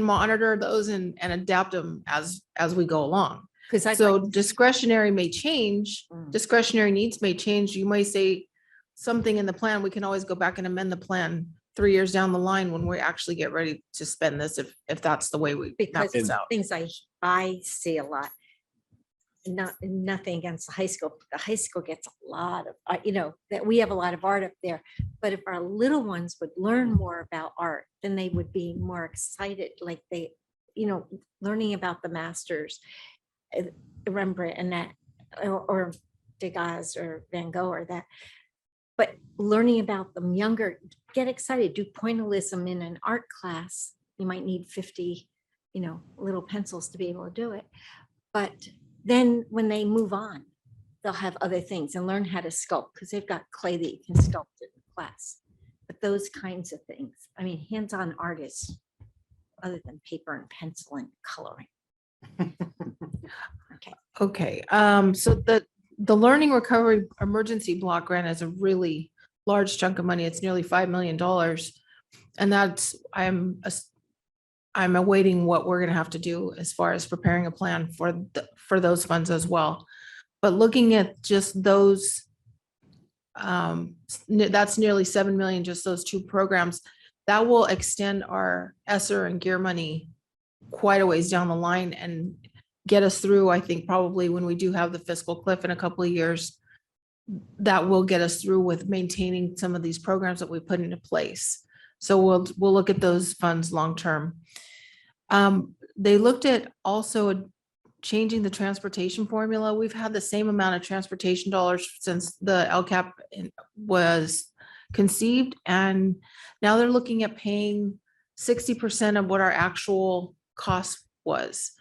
S13: monitor those and adapt them as we go along. So discretionary may change, discretionary needs may change. You may say something in the plan, we can always go back and amend the plan 3 years down the line when we actually get ready to spend this, if that's the way we map
S1: Because
S13: this out.
S1: things I see a lot. Nothing against the high school. The high school gets a lot of, that we have a lot of art up there. But if our little ones would learn more about art, then they would be more excited, like they, learning about the masters, Rembrandt and that, or Degas or Van Gogh or that. But learning about them younger, get excited, do pointillism in an art class. You might need 50, little pencils to be able to do it. But then when they move on, they'll have other things and learn how to sculpt, because they've got clay that you can sculpt in class. But those kinds of things, hands-on artists, other than paper and pencil and coloring.
S13: Okay, so the Learning Recovery Emergency Block Grant is a really large chunk of money. It's nearly $5 million. And that's, I'm awaiting what we're gonna have to do as far as preparing a plan for those funds as well. But looking at just those, that's nearly 7 million, just those 2 programs. That will extend our ESSER and GEAR money quite a ways down the line and get us through, I think, probably when we do have the fiscal cliff in a couple of years. That will get us through with maintaining some of these programs that we put into place. So we'll look at those funds long-term. They looked at also changing the transportation formula. We've had the same amount of transportation dollars since the LCAP was conceived. And now they're looking at paying 60% of what our actual cost was.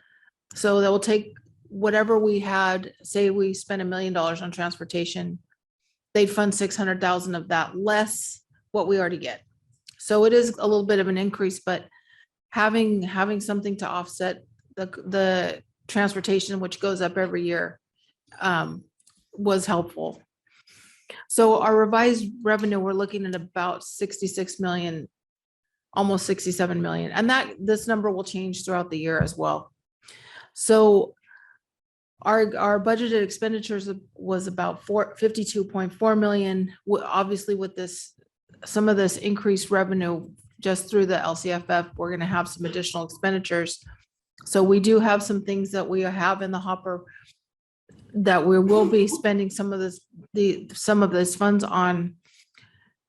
S13: So they will take whatever we had, say we spent $1 million on transportation, they'd fund 600,000 of that, less what we already get. So it is a little bit of an increase, but having something to offset the transportation, which goes up every year, was helpful. So our revised revenue, we're looking at about 66 million, almost 67 million. And this number will change throughout the year as well. So our budgeted expenditures was about 52.4 million. Obviously with some of this increased revenue just through the LCFF, we're going to have some additional expenditures. So we do have some things that we have in the hopper that we will be spending some of this funds on.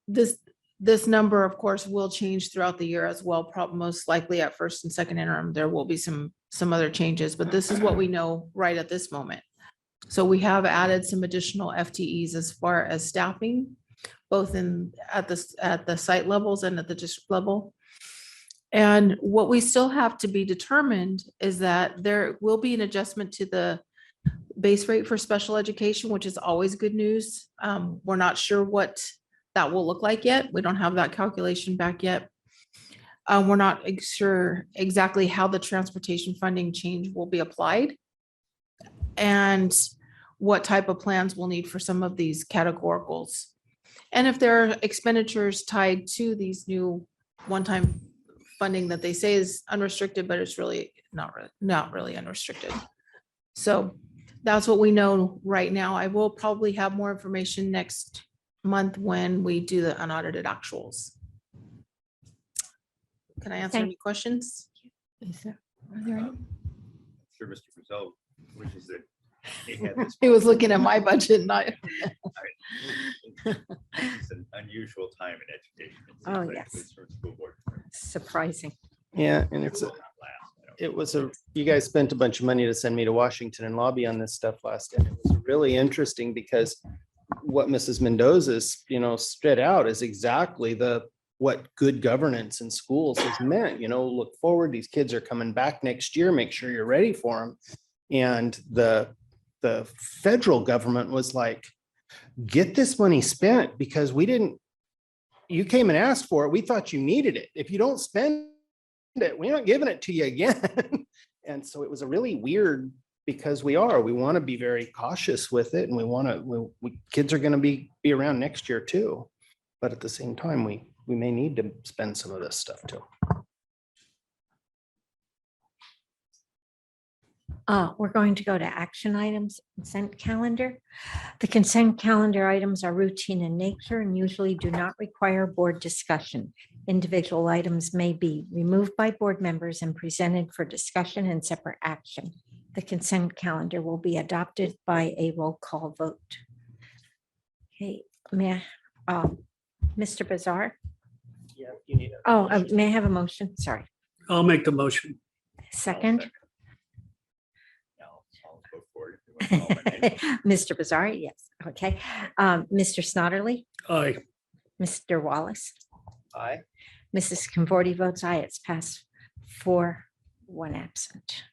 S13: This number, of course, will change throughout the year as well. Probably most likely at first and second interim, there will be some other changes, but this is what we know right at this moment. So we have added some additional FTEs as far as staffing, both at the site levels and at the district level. And what we still have to be determined is that there will be an adjustment to the base rate for special education, which is always good news. We're not sure what that will look like yet. We don't have that calculation back yet. We're not sure exactly how the transportation funding change will be applied and what type of plans we'll need for some of these categoricals. And if there are expenditures tied to these new one-time funding that they say is unrestricted, but it's really not really unrestricted. So that's what we know right now. I will probably have more information next month when we do the unaudited actuals. Can I answer
S1: Thank-
S13: any questions?
S2: Sure, Mr. Brazil wishes that he had this.
S13: He was looking at my budget, not.
S2: It's an unusual time in education. it seems
S1: Oh,
S2: like,
S1: yes.
S2: at least from school board.
S1: Surprising.
S12: Yeah, and
S2: It will not last, I don't
S12: you guys spent a bunch of money to send me to Washington and lobby on this stuff last, and it was really interesting because what Mrs. Mendoza's, spit out is exactly what good governance in schools has meant, look forward, these kids are coming back next year, make sure you're ready for them. And the federal government was like, get this money spent because you came and asked for it. We thought you needed it. If you don't spend it, we're not giving it to you again. And so it was a really weird, because we want to be very cautious with it. And kids are going to be around next year too. But at the same time, we may need to spend some of this stuff too.
S1: We're going to go to action items, consent calendar. The consent calendar items are routine in nature and usually do not require board discussion. Individual items may be removed by board members and presented for discussion and separate action. The consent calendar will be adopted by a roll call vote. Okay, Mr. Bazar?
S12: Yeah, you need
S1: May I have a motion? Sorry.
S3: I'll make the motion.
S1: Second,
S2: I'll go for it if you want to call my name.
S1: Mr. Bazar, yes, okay. Mr. Snodderly,
S3: Aye.
S1: Mr. Wallace,
S12: Aye.
S1: Mrs. Conforti votes aye. It's passed 4, 1 absent.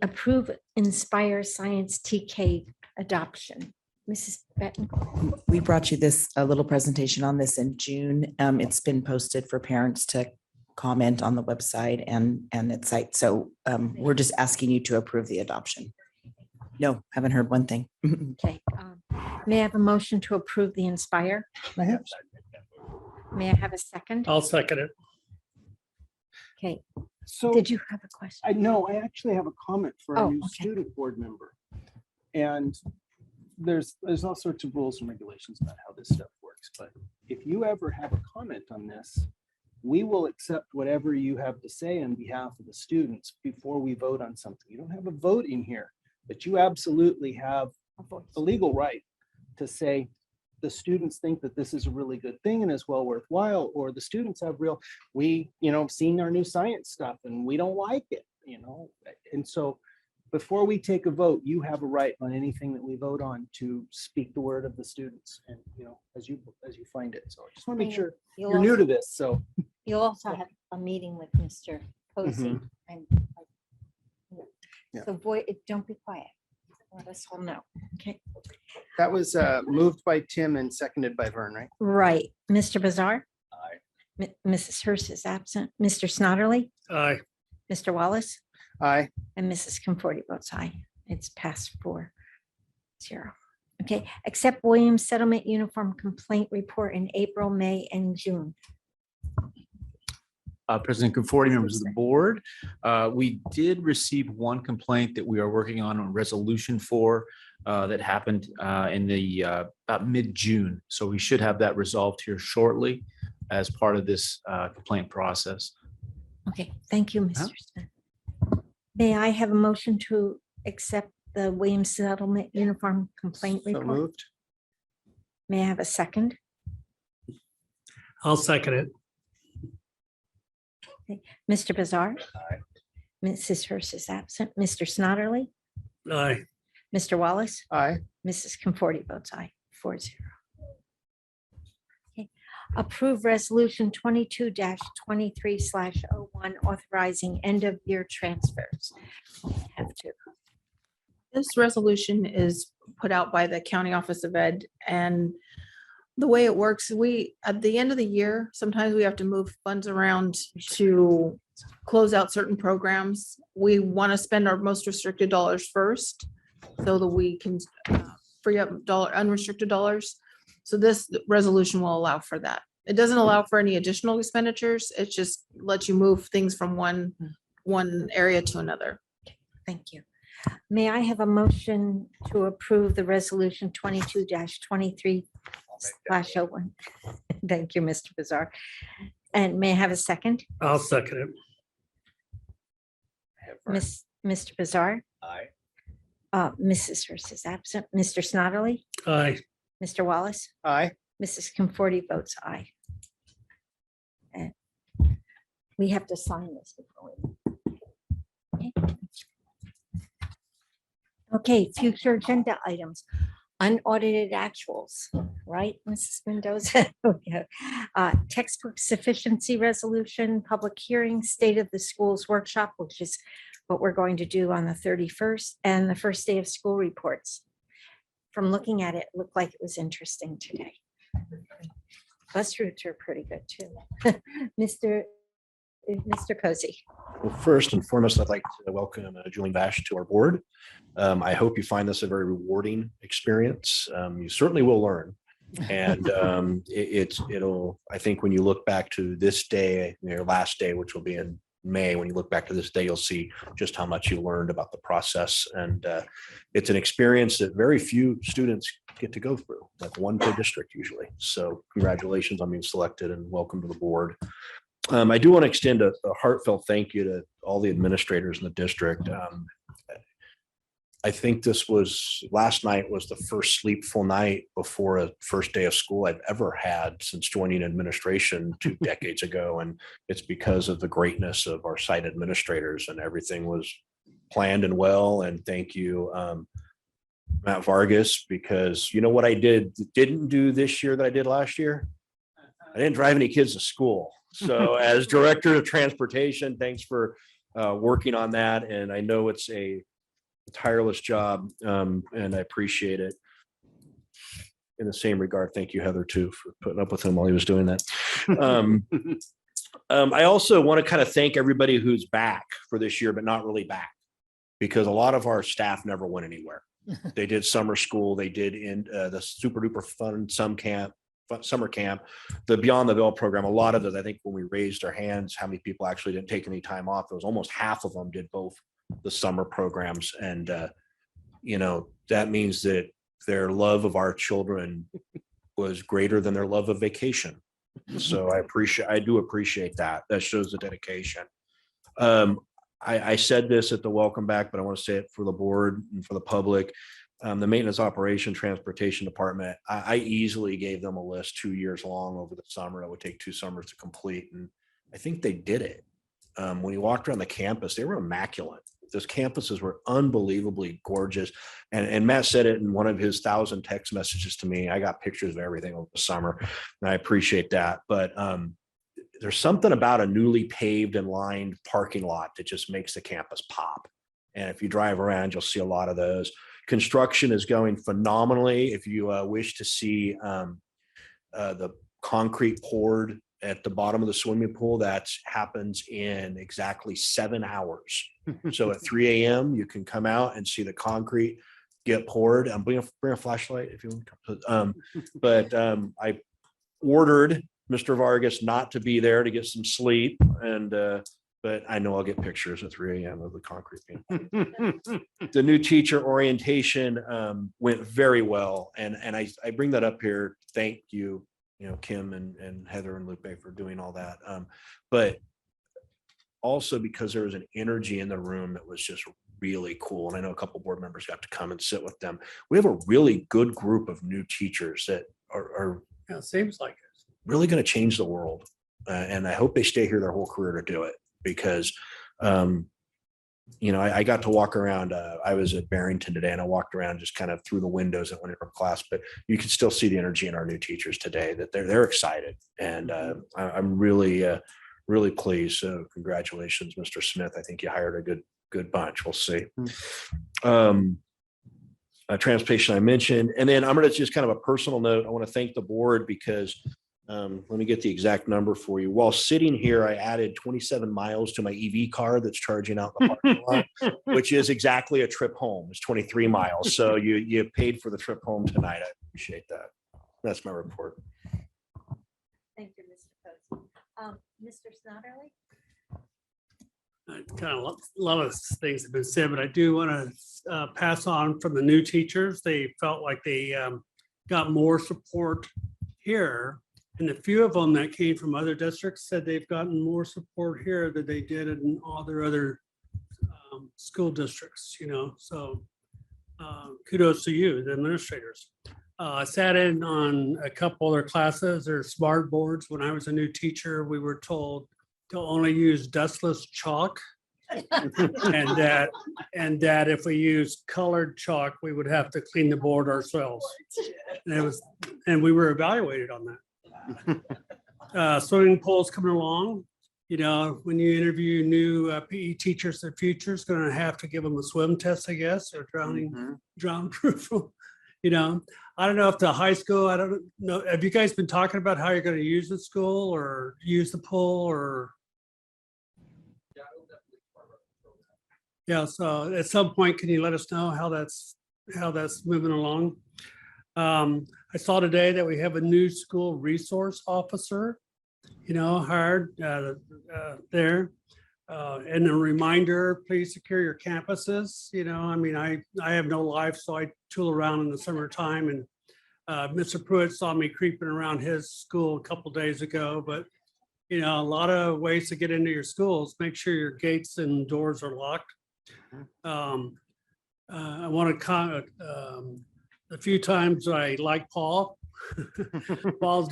S1: Approve Inspire Science TK adoption. Mrs. Benton.
S8: We brought you a little presentation on this in June. It's been posted for parents to comment on the website and its site. So we're just asking you to approve the adoption. No, haven't heard one thing.
S1: Okay. May I have a motion to approve the Inspire? May I have a second?
S3: I'll second it.
S1: Okay,
S11: So
S1: did you have a question?
S11: I know, I actually have a comment for
S1: Oh,
S11: a new
S1: okay.
S11: student board member. And there's all sorts of rules and regulations about how this stuff works, but if you ever have a comment on this, we will accept whatever you have to say on behalf of the students before we vote on something. You don't have a vote in here, but you absolutely have the legal right to say the students think that this is a really good thing and is well worthwhile, or the students have seen our new science stuff and we don't like it, and so before we take a vote, you have a right on anything that we vote on to speak the word of the students and, as you find it. So I just want to make sure you're new to this. So
S1: You'll also have a meeting with Mr. Posey. And
S12: Yeah.
S1: so don't be quiet. Let us all know. Okay,
S12: that was moved by Tim and seconded by Vern, right?
S1: right. Mr. Bazar?
S2: Aye.
S1: Mrs. Hurst is absent. Mr. Snodderly?
S3: Aye.
S1: Mr. Wallace?
S12: Aye.
S1: And Mrs. Conforti votes aye. It's passed 4-0. Okay, accept Williams Settlement Uniform Complaint Report in April, May, and June.
S14: President Conforti, members of the board, we did receive one complaint that we are working on a resolution for that happened in the about mid-June. So we should have that resolved here shortly as part of this complaint process.
S1: Okay, thank you, Mr. Smith. May I have a motion to accept the Williams Settlement Uniform Complaint
S12: So
S1: Report?
S12: moved.
S1: May I have a second?
S3: I'll second it.
S1: Mr. Bazar?
S2: Aye.
S1: Mrs. Hurst is absent. Mr. Snodderly?
S3: Aye.
S1: Mr. Wallace,
S12: Aye.
S1: Mrs. Conforti votes aye, 4-0. Okay. Approve resolution 22-23/01 authorizing end of year transfers. Have to.
S13: This resolution is put out by the County Office of Ed, and the way it works, at the end of the year, sometimes we have to move funds around to close out certain programs. We want to spend our most restricted dollars first so that we can free up unrestricted dollars. So this resolution will allow for that. It doesn't allow for any additional expenditures. It just lets you move things from one area to another.
S1: Thank you. May I have a motion to approve the resolution 22-23/01? Thank you, Mr. Bizarre. And may I have a second?
S3: I'll second it.
S1: Mr. Bizarre?
S2: Aye.
S1: Mrs. Hurst is absent. Mr. Snodely?
S3: Aye.
S1: Mr. Wallace?
S12: Aye.
S1: Mrs. Conforti votes aye. And we have to sign this before we. Okay. Okay, future agenda items, unaudited actuals, right, Mrs. Mendoza? Okay. Textbook sufficiency resolution, public hearing, state of the schools workshop, which is what we're going to do on the 31st, and the first day of school reports. From looking at it, looked like it was interesting today. Bus routes are pretty good too. Mr. Posey.
S7: Well, first and foremost, I'd like to welcome Julian Bash to our board. I hope you find this a very rewarding experience. You certainly will learn. And it'll, I think when you look back to this day, your last day, which will be in May, when you look back to this day, you'll see just how much you learned about the process. And it's an experience that very few students get to go through, like one per district usually. So congratulations on being selected and welcome to the board. I do want to extend a heartfelt thank you to all the administrators in the district. I think last night was the first sleepful night before a first day of school I've ever had since joining administration 2 decades ago. And it's because of the greatness of our site administrators, and everything was planned and well. And thank you, Matt Vargas, because you know what I didn't do this year that I did last year? I didn't drive any kids to school. So as director of transportation, thanks for working on that. And I know it's a tireless job, and I appreciate it. In the same regard, thank you, Heather, too, for putting up with him while he was doing that. I also want to kind of thank everybody who's back for this year, but not really back, because a lot of our staff never went anywhere. They did summer school. They did in the super duper fun summer camp, the Beyond the Bell program. A lot of those, I think when we raised our hands, how many people actually didn't take any time off, there was almost half of them did both the summer programs. And, that means that their love of our children was greater than their love of vacation. So I do appreciate that. That shows the dedication. I said this at the welcome back, but I want to say it for the board and for the public. The maintenance operation transportation department, I easily gave them a list 2 years long over the summer. It would take 2 summers to complete. And I think they did it. When you walked around the campus, they were immaculate. Those campuses were unbelievably gorgeous. And Matt said it in one of his 1,000 text messages to me. I got pictures of everything over the summer, and I appreciate that. But there's something about a newly paved and lined parking lot that just makes the campus pop. And if you drive around, you'll see a lot of those. Construction is going phenomenally. If you wish to see the concrete poured at the bottom of the swimming pool, that happens in exactly 7 hours. So at 3 a.m. you can come out and see the concrete get poured. Bring a flashlight if you want. But I ordered Mr. Vargas not to be there to get some sleep, and but I know I'll get pictures at 3 a.m. of the concrete being poured. The new teacher orientation went very well, and I bring that up here. Thank you. Kim and Heather and Lupe for doing all that. But also because there was an energy in the room that was just really cool. And I know a couple board members got to come and sit with them. We have a really good group of new teachers that are
S3: Yeah, it seems like it.
S7: really going to change the world. And I hope they stay here their whole career to do it, because you know, I got to walk around. I was at Barrington today and I walked around just kind of through the windows at one of our class, but you can still see the energy in our new teachers today that they're excited. And I'm really, really pleased. So congratulations, Mr. Smith. I think you hired a good bunch. We'll see. Transportation I mentioned, and then I'm going to just kind of a personal note. I want to thank the board because let me get the exact number for you. While sitting here, I added 27 miles to my EV car that's charging out in the parking lot, which is exactly a trip home. It's 23 miles. So you paid for the trip home tonight. I appreciate that. That's my report.
S1: Thank you, Mr. Posey. Mr. Snodderly?
S3: Kind of a lot of things have been said, but I do want to pass on from the new teachers. They felt like they got more support here. And a few of them that came from other districts said they've gotten more support here than they did in all their other school districts, you know, so kudos to you, the administrators. I sat in on a couple of their classes, their smart boards. When I was a new teacher, we were told to only use dustless chalk. and that if we use colored chalk, we would have to clean the board ourselves. And we were evaluated on that. Swimming pool's coming along. You know, when you interview new PE teachers, the future is going to have to give them a swim test, I guess, or drown proof. You know, I don't know if the high school, I don't know. Have you guys been talking about how you're going to use the school or use the pool or? Yeah, so at some point, can you let us know how that's moving along? I saw today that we have a new school resource officer, you know, hired there. And a reminder, please secure your campuses. You know, I mean, I have no life, so I tool around in the summertime. And Mr. Pruitt saw me creeping around his school a couple days ago. But, you know, a lot of ways to get into your schools. Make sure your gates and doors are locked. I want to comment a few times I like Paul. Paul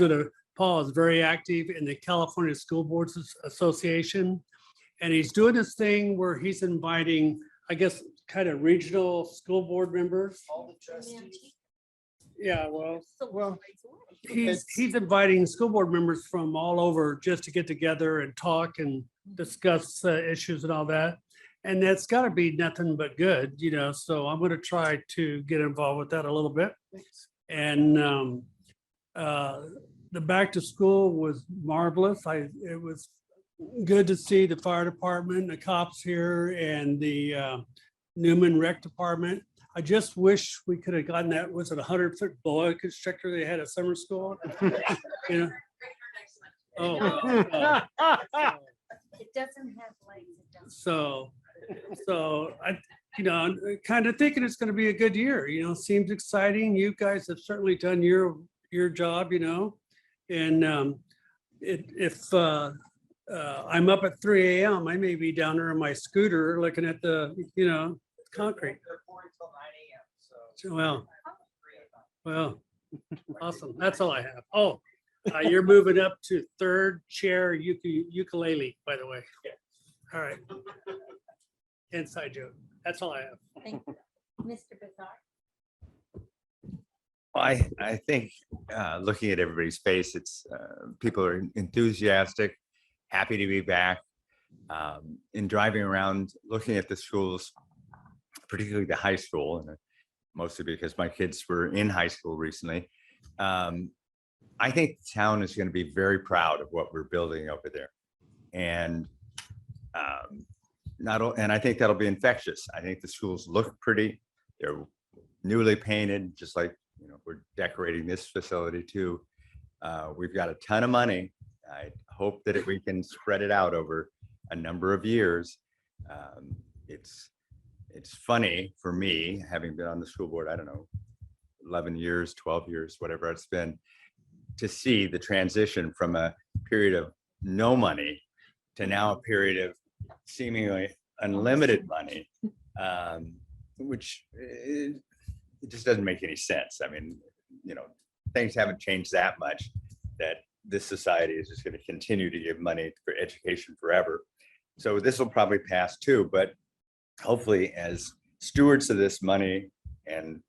S3: is very active in the California School Boards Association. And he's doing this thing where he's inviting, I guess, kind of regional school board members. Yeah, well, he's inviting school board members from all over just to get together and talk and discuss issues and all that. And that's got to be nothing but good, you know, so I'm going to try to get involved with that a little bit. And the back to school was marvelous. It was good to see the fire department, the cops here, and the Newman Rec Department. I just wish we could have gotten that, was it a 100-foot boa constrictor they had at summer school? You know? Oh.
S1: It doesn't have legs.
S3: So I, you know, I'm kind of thinking it's going to be a good year, you know, seems exciting. You guys have certainly done your job, you know, and if I'm up at 3 a.m., I may be down there on my scooter looking at the, you know, concrete. Well, awesome. That's all I have. Oh, you're moving up to third chair ukulele, by the way. All right. Inside joke. That's all I have.
S1: Thank you. Mr. Bizarre?
S2: I think looking at everybody's face, it's people are enthusiastic, happy to be back. In driving around, looking at the schools, particularly the high school, and mostly because my kids were in high school recently. I think the town is going to be very proud of what we're building over there, and and I think that'll be infectious. I think the schools look pretty. They're newly painted, just like, you know, we're decorating this facility too. We've got a ton of money. I hope that we can spread it out over a number of years. It's funny for me, having been on the school board, I don't know, 11 years, 12 years, whatever it's been, to see the transition from a period of no money to now a period of seemingly unlimited money, which it just doesn't make any sense. I mean, you know, things haven't changed that much that this society is just going to continue to give money for education forever. So this will probably pass too, but hopefully as stewards of this money and,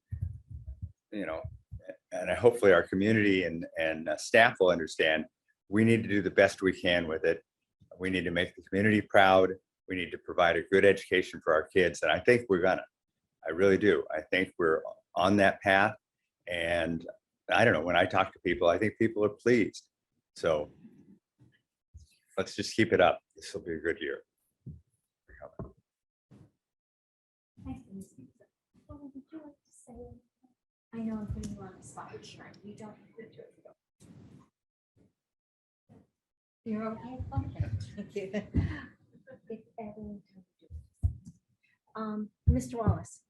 S2: and hopefully our community and staff will understand, we need to do the best we can with it. We need to make the community proud. We need to provide a good education for our kids. And I think we're gonna. I really do. I think we're on that path. And I don't know, when I talk to people, I think people are pleased. So let's just keep it up. This will be a good year.
S1: I know I'm putting you on the spot, Sharon. You don't have to do it. You're okay? Okay. Thank you. If everyone can do it. Mr. Wallace.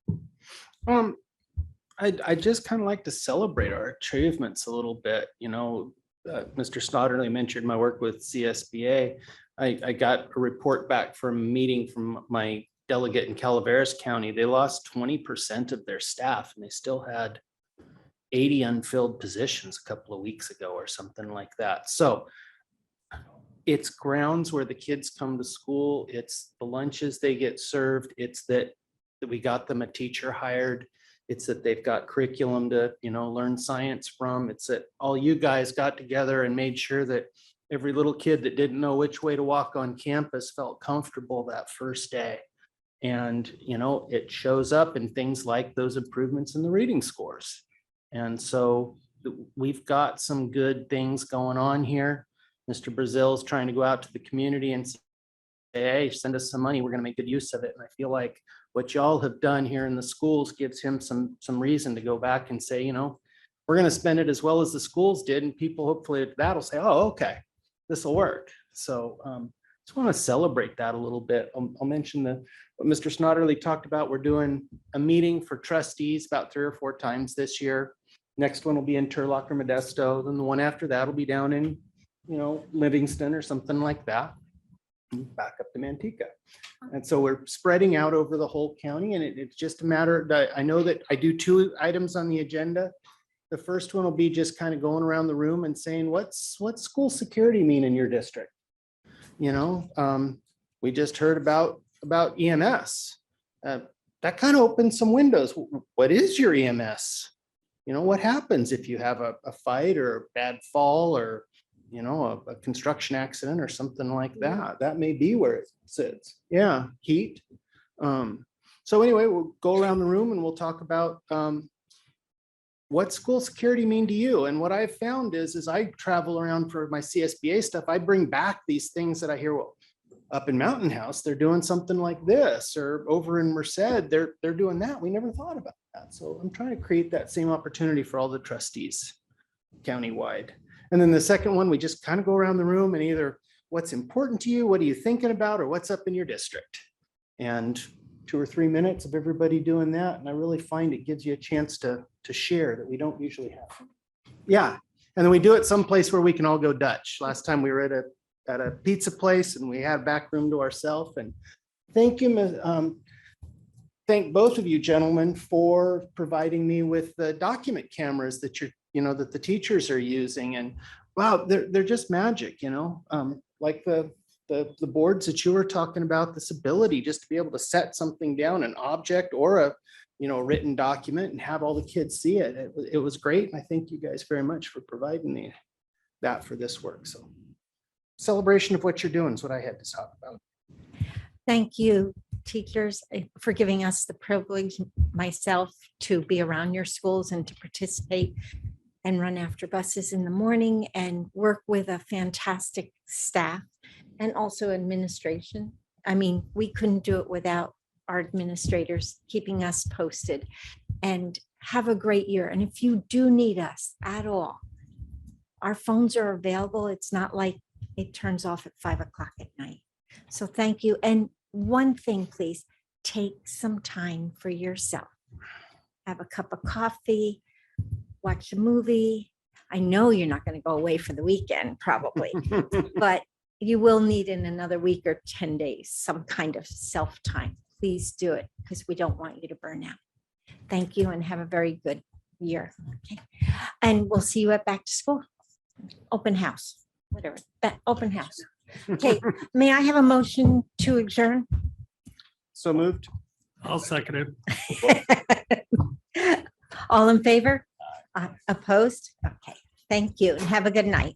S12: I just kind of like to celebrate our achievements a little bit. Mr. Snodderly mentioned my work with CSBA. I got a report back from a meeting from my delegate in Calaveras County. They lost 20% of their staff and they still had 80 unfilled positions a couple of weeks ago or something like that. So it's grounds where the kids come to school. It's the lunches they get served. It's that we got them a teacher hired. It's that they've got curriculum to, learn science from. It's that all you guys got together and made sure that every little kid that didn't know which way to walk on campus felt comfortable that first day. And, it shows up in things like those improvements in the reading scores. And so we've got some good things going on here. Mr. Brazil's trying to go out to the community and say, hey, send us some money. We're going to make good use of it. And I feel like what y'all have done here in the schools gives him some reason to go back and say, we're going to spend it as well as the schools did. And people hopefully that'll say, oh, okay, this will work. So just want to celebrate that a little bit. I'll mention what Mr. Snodderly talked about. We're doing a meeting for trustees about 3 or 4 times this year. Next one will be in Turlock or Modesto. Then the one after that will be down in, Livingston or something like that. Back up to Manteca. And so we're spreading out over the whole county, and it's just a matter that I know that I do 2 items on the agenda. The first one will be just kind of going around the room and saying, what's school security mean in your district? We just heard about EMS. That kind of opens some windows. What is your EMS? What happens if you have a fight or a bad fall or a construction accident or something like that? That may be where it sits. Yeah, heat. So anyway, we'll go around the room and we'll talk about what school security mean to you. And what I've found is I travel around for my CSBA stuff, I bring back these things that I hear, well, up in Mountain House, they're doing something like this, or over in Merced, they're doing that. We never thought about that. So I'm trying to create that same opportunity for all the trustees countywide. And then the second one, we just kind of go around the room and either what's important to you, what are you thinking about, or what's up in your district? And 2 or 3 minutes of everybody doing that. And I really find it gives you a chance to share that we don't usually have. Yeah. And then we do it someplace where we can all go Dutch. Last time we were at a pizza place and we had a back room to ourselves. And thank you. Thank both of you gentlemen for providing me with the document cameras that that the teachers are using. And wow, they're just magic, like the boards that you were talking about, this ability just to be able to set something down, an object or a written document, and have all the kids see it. It was great. And I thank you guys very much for providing me that for this work. So celebration of what you're doing is what I had to talk about.
S1: Thank you, teachers, for giving us the privilege, myself, to be around your schools and to participate and run after buses in the morning and work with a fantastic staff and also administration. I mean, we couldn't do it without our administrators keeping us posted. And have a great year. And if you do need us at all, our phones are available. It's not like it turns off at 5 o'clock at night. So thank you. And one thing, please, take some time for yourself. Have a cup of coffee, watch a movie. I know you're not going to go away for the weekend, probably, but you will need in another week or 10 days some kind of self-time. Please do it because we don't want you to burn out. Thank you and have a very good year. Okay. And we'll see you at back to school. Open house, whatever, open house. Okay, may I have a motion to adjourn?
S12: So moved.
S3: I'll second it.
S1: All in favor? Opposed? Okay, thank you and have a good night.